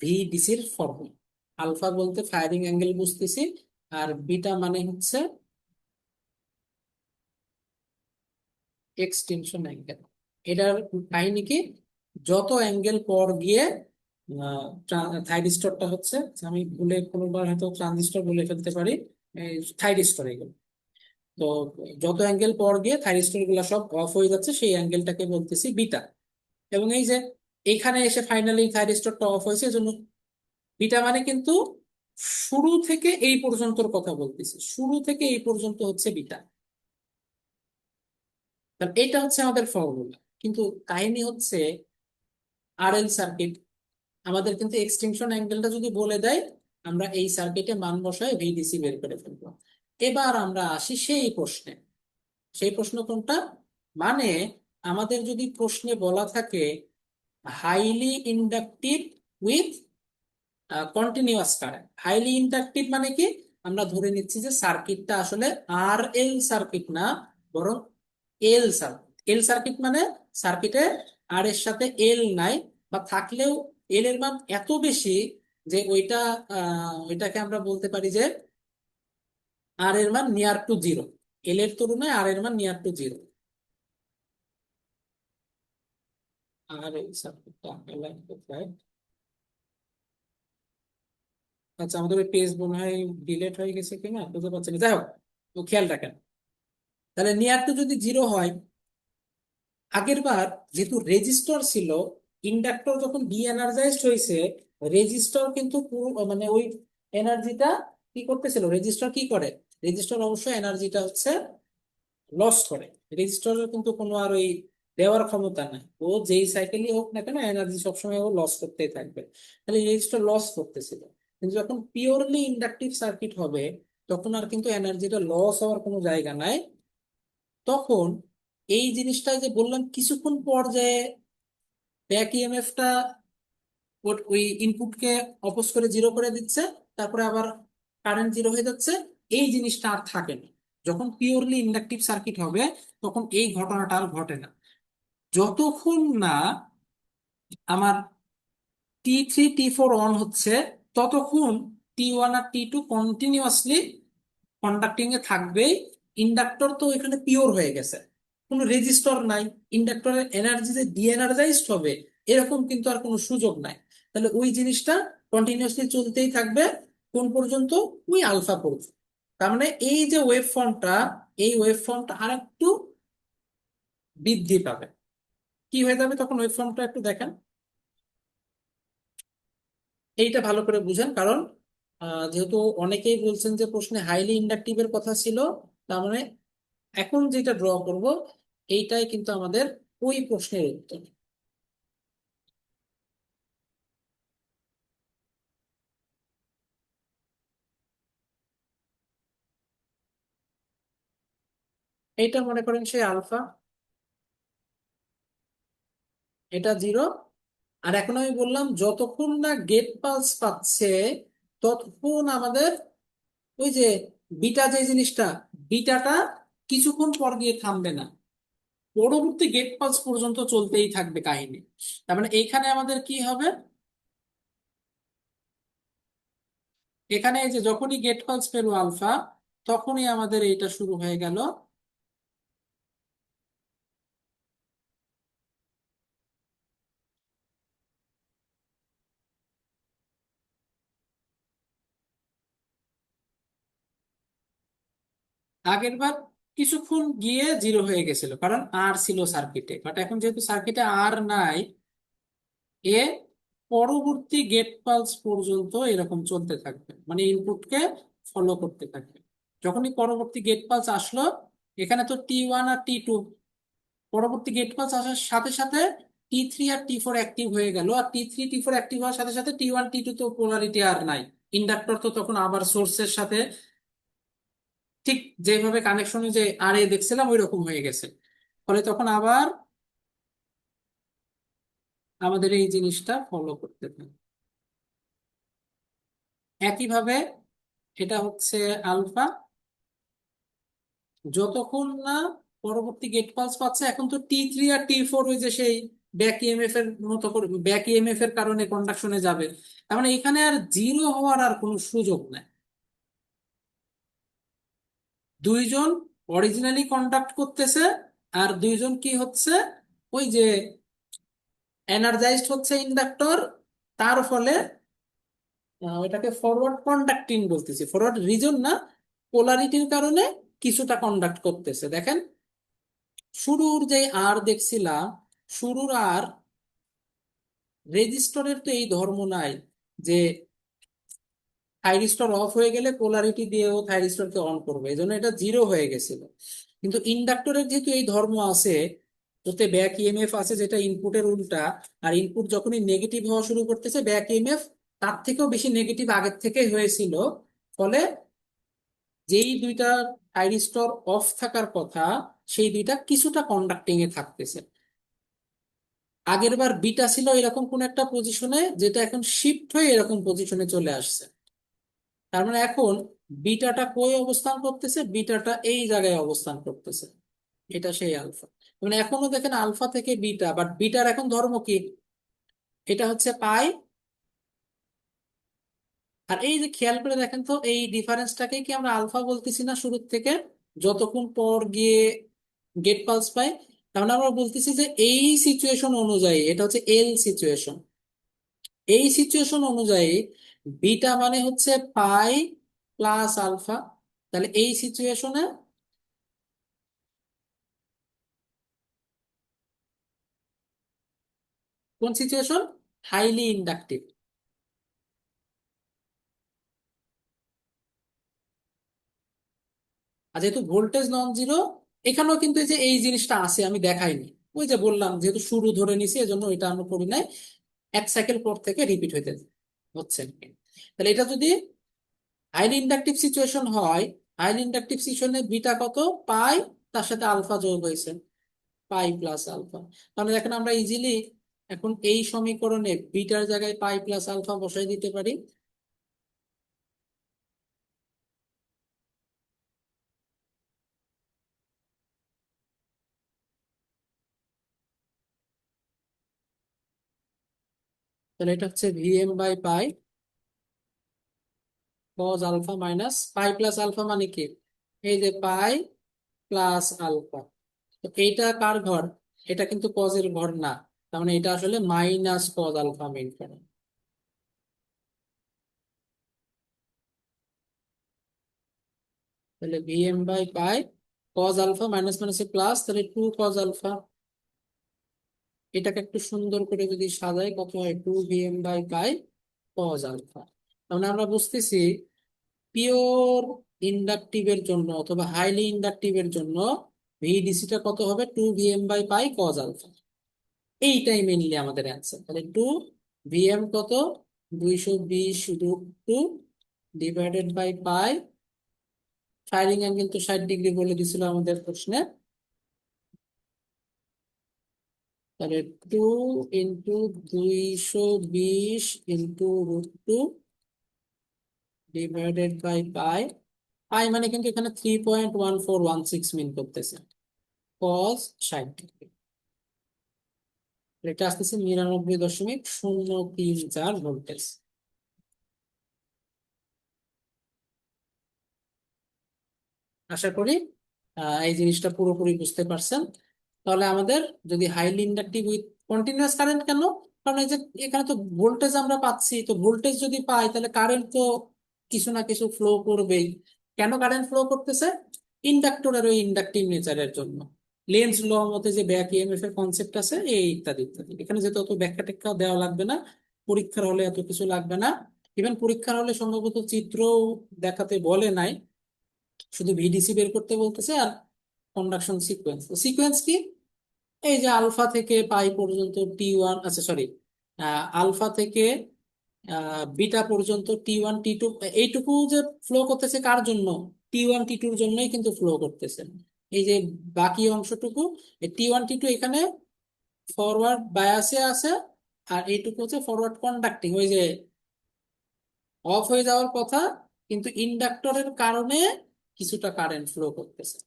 ভিডিসির ফর্মুলা। আলফা বলতে ফায়ারিং অ্যাঙ্গেল বুঝতেছি, আর বিটা মানে হচ্ছে এক্সটেনশন অ্যাঙ্গেল। এটার কাহিনী কি, যত অ্যাঙ্গেল পর গিয়ে থাইরিস্টরটা হচ্ছে, আমি ভুলে কোনোবার হয়তো ট্রানজিস্টর বলে ফেলতে পারি, থাইরিস্টর এগুলো। তো যত অ্যাঙ্গেল পর গিয়ে থাইরিস্টর গুলা সব অফ হয়ে যাচ্ছে, সেই অ্যাঙ্গেলটাকে বলতেছি বিটা। এবং এই যে এখানে এসে ফাইনালি থাইরিস্টরটা অফ হয়েছে, এজন্য বিটা মানে কিন্তু শুরু থেকে এই পর্যন্তর কথা বলতেছি, শুরু থেকে এই পর্যন্ত হচ্ছে বিটা। তাহলে এটা হচ্ছে আমাদের ফর্মুলা। কিন্তু কাহিনী হচ্ছে আরএল সার্কিট, আমাদের কিন্তু এক্সটিংশন অ্যাঙ্গেলটা যদি বলে দেয়, আমরা এই সার্কিটে মান বসায় ভিডিসি বের করে ফেলবো। এবার আমরা আসি সেই প্রশ্নে। সেই প্রশ্ন কোনটা, মানে আমাদের যদি প্রশ্নে বলা থাকে highly inductive with continuous current, highly inductive মানে কি, আমরা ধরে নিচ্ছি যে সার্কিটটা আসলে আর এল সার্কিট না, বরং এল সার্কিট। এল সার্কিট মানে সার্কিটে আর এর সাথে এল নাই, বা থাকলেও এল এর মান এত বেশি যে ওইটাকে আমরা বলতে পারি যে আর এর মান নিয়ার টু জিরো, এল এর তুলনায় আর এর মান নিয়ার টু জিরো। আর এই সার্কিটটা আন্ডারলাইন কোথায়, আচ্ছা আমাদের ওই পেজ মনে হয় ডিলেট হয়ে গেছে কিনা বুঝতে পারছি না, যাই হোক তো খেয়াল রাখেন। তাহলে নিয়ার টু যদি জিরো হয়, আগের বার যেহেতু রেজিস্টর ছিল, ইন্ডাক্টর যখন ডি এনার্জাইজড হয়েছে, রেজিস্টর কিন্তু পুরো মানে ওই এনার্জিটা কি করতেছিল, রেজিস্টর কি করে, রেজিস্টর অবশ্যই এনার্জিটা হচ্ছে লস করে। রেজিস্টরের কিন্তু কোনো আর ওই দেওয়ার ক্ষমতা নাই, ও যেই সাইকেলই হোক না কেন এনার্জি সবসময় ও লস করতেই থাকবে। তাহলে রেজিস্টর লস করতেছিল। কিন্তু যখন পিওরলি ইন্ডাকটিভ সার্কিট হবে, তখন আর কিন্তু এনার্জিটা লস হওয়ার কোনো জায়গা নাই। তখন এই জিনিসটা যে বললাম কিছুক্ষণ পর যে ব্যাক ইএমএফটা ওই ইনপুটকে অপোজ করে জিরো করে দিচ্ছে, তারপরে আবার কারেন্ট জিরো হয়ে যাচ্ছে, এই জিনিসটা আর থাকে না। যখন পিওরলি ইন্ডাকটিভ সার্কিট হবে, তখন এই ঘটনাটা আর ঘটে না। যতক্ষণ না আমার T3 T4 অন হচ্ছে, ততক্ষণ T1 R T2 continuously conducting a থাকবেই। ইন্ডাক্টর তো এখানে পিওর হয়ে গেছে, কোনো রেজিস্টর নাই। ইন্ডাক্টরের এনার্জি যে ডিএনার্জাইজড হবে এরকম কিন্তু আর কোনো সুযোগ নাই। তাহলে ওই জিনিসটা কন্টিনিউয়াসলি চলতেই থাকবে। কোন পর্যন্ত? ওই আলফা পর্যন্ত। তার মানে এই যে ওয়েভ ফর্মটা, এই ওয়েভ ফর্মটা আর একটু বৃদ্ধি পাবে। কি হয়ে যাবে তখন ওয়েভ ফর্মটা একটু দেখেন। এইটা ভালো করে বুঝেন, কারণ যেহেতু অনেকেই বলছেন যে প্রশ্নে হাইলি ইন্ডাকটিভের কথা ছিল, তার মানে এখন যেটা ড্র করব এইটাই কিন্তু আমাদের ওই প্রশ্নের উত্তর। এইটা মনে করেন সেই আলফা, এটা জিরো। আর এখন আমি বললাম যতক্ষণ না গেট পালস পাচ্ছে ততক্ষণ আমাদের ওই যে বিটা যে জিনিসটা, বিটাটা কিছুক্ষণ পর গিয়ে থামবে না, পরবর্তী গেট পালস পর্যন্ত চলতেই থাকবে কাহিনী। তার মানে এইখানে আমাদের কি হবে, এখানে এই যে যখনই গেট পালস পেলো আলফা, তখনই আমাদের এইটা শুরু হয়ে গেল। আগের বার কিছুক্ষণ গিয়ে জিরো হয়ে গেছিল কারণ আর ছিল সার্কিটে, বাট এখন যেহেতু সার্কিটে আর নাই, এ পরবর্তী গেট পালস পর্যন্ত এরকম চলতে থাকবে, মানে ইনপুটকে ফলো করতে থাকবে। যখনই পরবর্তী গেট পালস আসলো, এখানে তো T1 আর T2, পরবর্তী গেট পালস আসার সাথে সাথে T3 আর T4 অ্যাক্টিভ হয়ে গেল। আর T3 T4 অ্যাক্টিভ হওয়ার সাথে সাথে T1 T2 তো পোলারিটি আর নাই, ইন্ডাক্টর তো তখন আবার সোর্সের সাথে ঠিক যেভাবে কানেকশনে যে আর এ দেখছিলাম ওই রকম হয়ে গেছে। ফলে তখন আবার আমাদের এই জিনিসটা ফলো করতে হবে। একইভাবে এটা হচ্ছে আলফা, যতক্ষণ না পরবর্তী গেট পালস পাচ্ছে। এখন তো T3 আর T4 ওই যে সেই ব্যাক ইএমএফ এর মতো করে ব্যাক ইএমএফ এর কারণে কন্ডাকশনে যাবে। তার মানে এখানে আর জিরো হওয়ার আর কোনো সুযোগ নাই। দুইজন অরিজিনালি কন্ডাক্ট করতেছে, আর দুইজন কি হচ্ছে, ওই যে এনার্জাইজড হচ্ছে ইন্ডাক্টর, তার ফলে এটাকে ফরওয়ার্ড কন্ডাক্টিং বলতেছি, ফরওয়ার্ড রিজন না, পোলারিটির কারণে কিছুটা কন্ডাক্ট করতেছে। দেখেন শুরুর যে আর দেখছিলাম, শুরুর আর রেজিস্টরের তো এই ধর্ম নাই যে থাইরিস্টর অফ হয়ে গেলে পোলারিটি দিয়েও থাইরিস্টরকে অন করবে, এই জন্য এটা জিরো হয়ে গেছিল। কিন্তু ইন্ডাক্টরের যেহেতু এই ধর্ম আছে, ওতে ব্যাক ইএমএফ আছে যেটা ইনপুটের উল্টা, আর ইনপুট যখনই নেগেটিভ হওয়া শুরু করতেছে ব্যাক ইএমএফ তার থেকেও বেশি নেগেটিভ আগের থেকে হয়েছিল। ফলে যেই দুইটা থাইরিস্টর অফ থাকার কথা, সেই দুইটা কিছুটা কন্ডাক্টিং এ থাকতেছে। আগের বার বিটা ছিল এরকম কোন একটা পজিশনে, যেটা এখন শিফট হয়ে এরকম পজিশনে চলে আসছে। তার মানে এখন বিটাটা কই অবস্থান করতেছে, বিটাটা এই জায়গায় অবস্থান করতেছে। এটা সেই আলফা। মানে এখনো দেখেন আলফা থেকে বিটা, বাট বিটার এখন ধর্ম কি, এটা হচ্ছে পাই। আর এই যে খেয়াল করে দেখেন তো এই ডিফারেন্সটাকে কি আমরা আলফা বলতেছি না শুরুর থেকে, যতক্ষণ পর গিয়ে গেট পালস পাই। তার মানে আমরা বলতেছি যে এই সিচুয়েশন অনুযায়ী এটা হচ্ছে এল সিচুয়েশন, এই সিচুয়েশন অনুযায়ী বিটা মানে হচ্ছে পাই প্লাস আলফা। তাহলে এই সিচুয়েশনে কোন সিচুয়েশন? Highly inductive. আর যেহেতু ভোল্টেজ নন জিরো, এখানেও কিন্তু এই যে এই জিনিসটা আছে আমি দেখাইনি। ওই যে বললাম যেহেতু শুরু ধরে নিছি এজন্য এটা আমরা করি নাই, এক সাইকেল পর থেকে রিপিট হইতে হচ্ছে। তাহলে এটা যদি হাইলি ইন্ডাকটিভ সিচুয়েশন হয়, হাইলি ইন্ডাকটিভ সিচুয়েশনে বিটা কত? পাই, তার সাথে আলফা যোগ হয়েছে, পাই প্লাস আলফা। তাহলে দেখেন আমরা ইজিলি এখন এই সমীকরণে বিটার জায়গায় পাই প্লাস আলফা বসাই দিতে পারি। তাহলে এটা হচ্ছে VM by pi cos alpha minus pi plus alpha মানে কি, এই যে পাই প্লাস আলফা। তো এইটা কার ঘর, এটা কিন্তু কজের ঘর না, তার মানে এটা আসলে মাইনাস কজ আলফা মেইন করে। তাহলে VM by pi cos alpha minus মানে প্লাস, তাহলে টু কজ আলফা। এটাকে একটু সুন্দর করে যদি সাজাই কত হয়, two VM by pi cos alpha. তাহলে আমরা বুঝতেছি পিওর ইন্ডাকটিভের জন্য অথবা হাইলি ইন্ডাকটিভের জন্য ভিডিসিটা কত হবে, two VM by pi cos alpha. এইটাই মেনলি আমাদের অ্যান্সার। তাহলে টু ভিএম কত, 220 √2 divided by pi, firing angle তো 60 ডিগ্রি বলে দিছিল আমাদের প্রশ্নে। তাহলে two into 220 × √2 divided by pi. Pi মানে কিন্তু এখানে 3.1416 মিন করতেছে, কজ 60 ডিগ্রি। এটা আসতেছে 99.034 ভোল্টেজ। আশা করি এই জিনিসটা পুরোপুরি বুঝতে পারছেন। তাহলে আমাদের যদি highly inductive with continuous current, কেন, কারণ এই যে এখানে তো ভোল্টেজ আমরা পাচ্ছি, তো ভোল্টেজ যদি পাই তাহলে কারেন্ট তো কিছু না কিছু ফ্লো করবেই। কেন কারেন্ট ফ্লো করতেছে, ইন্ডাক্টরের ওই ইন্ডাকটিভ নেচারের জন্য। লেন্স ল মতে যে ব্যাক ইএমএফ এর কনসেপ্ট আছে, এই ইত্যাদি ইত্যাদি। এখানে যেহেতু অত ব্যাখ্যা টেক্কা দেওয়া লাগবে না, পরীক্ষার হলে এত কিছু লাগবে না। ইভেন পরীক্ষার হলে সম্ভবত চিত্র দেখাতে বলে নাই, শুধু ভিডিসি বের করতে বলতেছে আর কন্ডাকশন সিকোয়েন্স। সিকোয়েন্স কি, এই যে আলফা থেকে পাই পর্যন্ত T1, আচ্ছা সরি, আলফা থেকে বিটা পর্যন্ত T1 T2, এইটুকু যে ফ্লো করতেছে কার জন্য, T1 T2-র জন্যই কিন্তু ফ্লো করতেছে। এই যে বাকি অংশটুকু, T1 T2 এখানে ফরওয়ার্ড বায়াসে আছে, আর এইটুকু হচ্ছে ফরওয়ার্ড কন্ডাক্টিং, ওই যে অফ হয়ে যাওয়ার কথা, কিন্তু ইন্ডাক্টরের কারণে কিছুটা কারেন্ট ফ্লো করতেছে।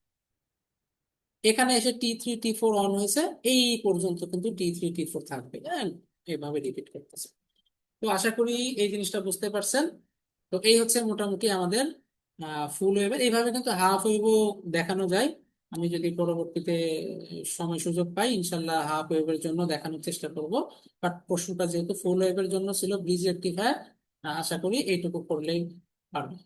এখানে এসে T3 T4 অন হয়েছে, এই পর্যন্ত কিন্তু T3 T4 থাকবে, হ্যাঁ, এভাবে রিপিট করতেছে। তো আশা করি এই জিনিসটা বুঝতে পারছেন। তো এই হচ্ছে মোটামুটি আমাদের ফুল ওয়েভের, এইভাবে কিন্তু হাফ ওয়েভও দেখানো যায়। আমি যদি পরবর্তীতে সময় সুযোগ পাই ইনশাল্লাহ হাফ ওয়েভের জন্য দেখানোর চেষ্টা করব। বাট প্রশ্নটা যেহেতু ফুল ওয়েভের জন্য ছিল, ব্রিজ রেকটিফায়ার, আশা করি এইটুকু করলেই পারবে।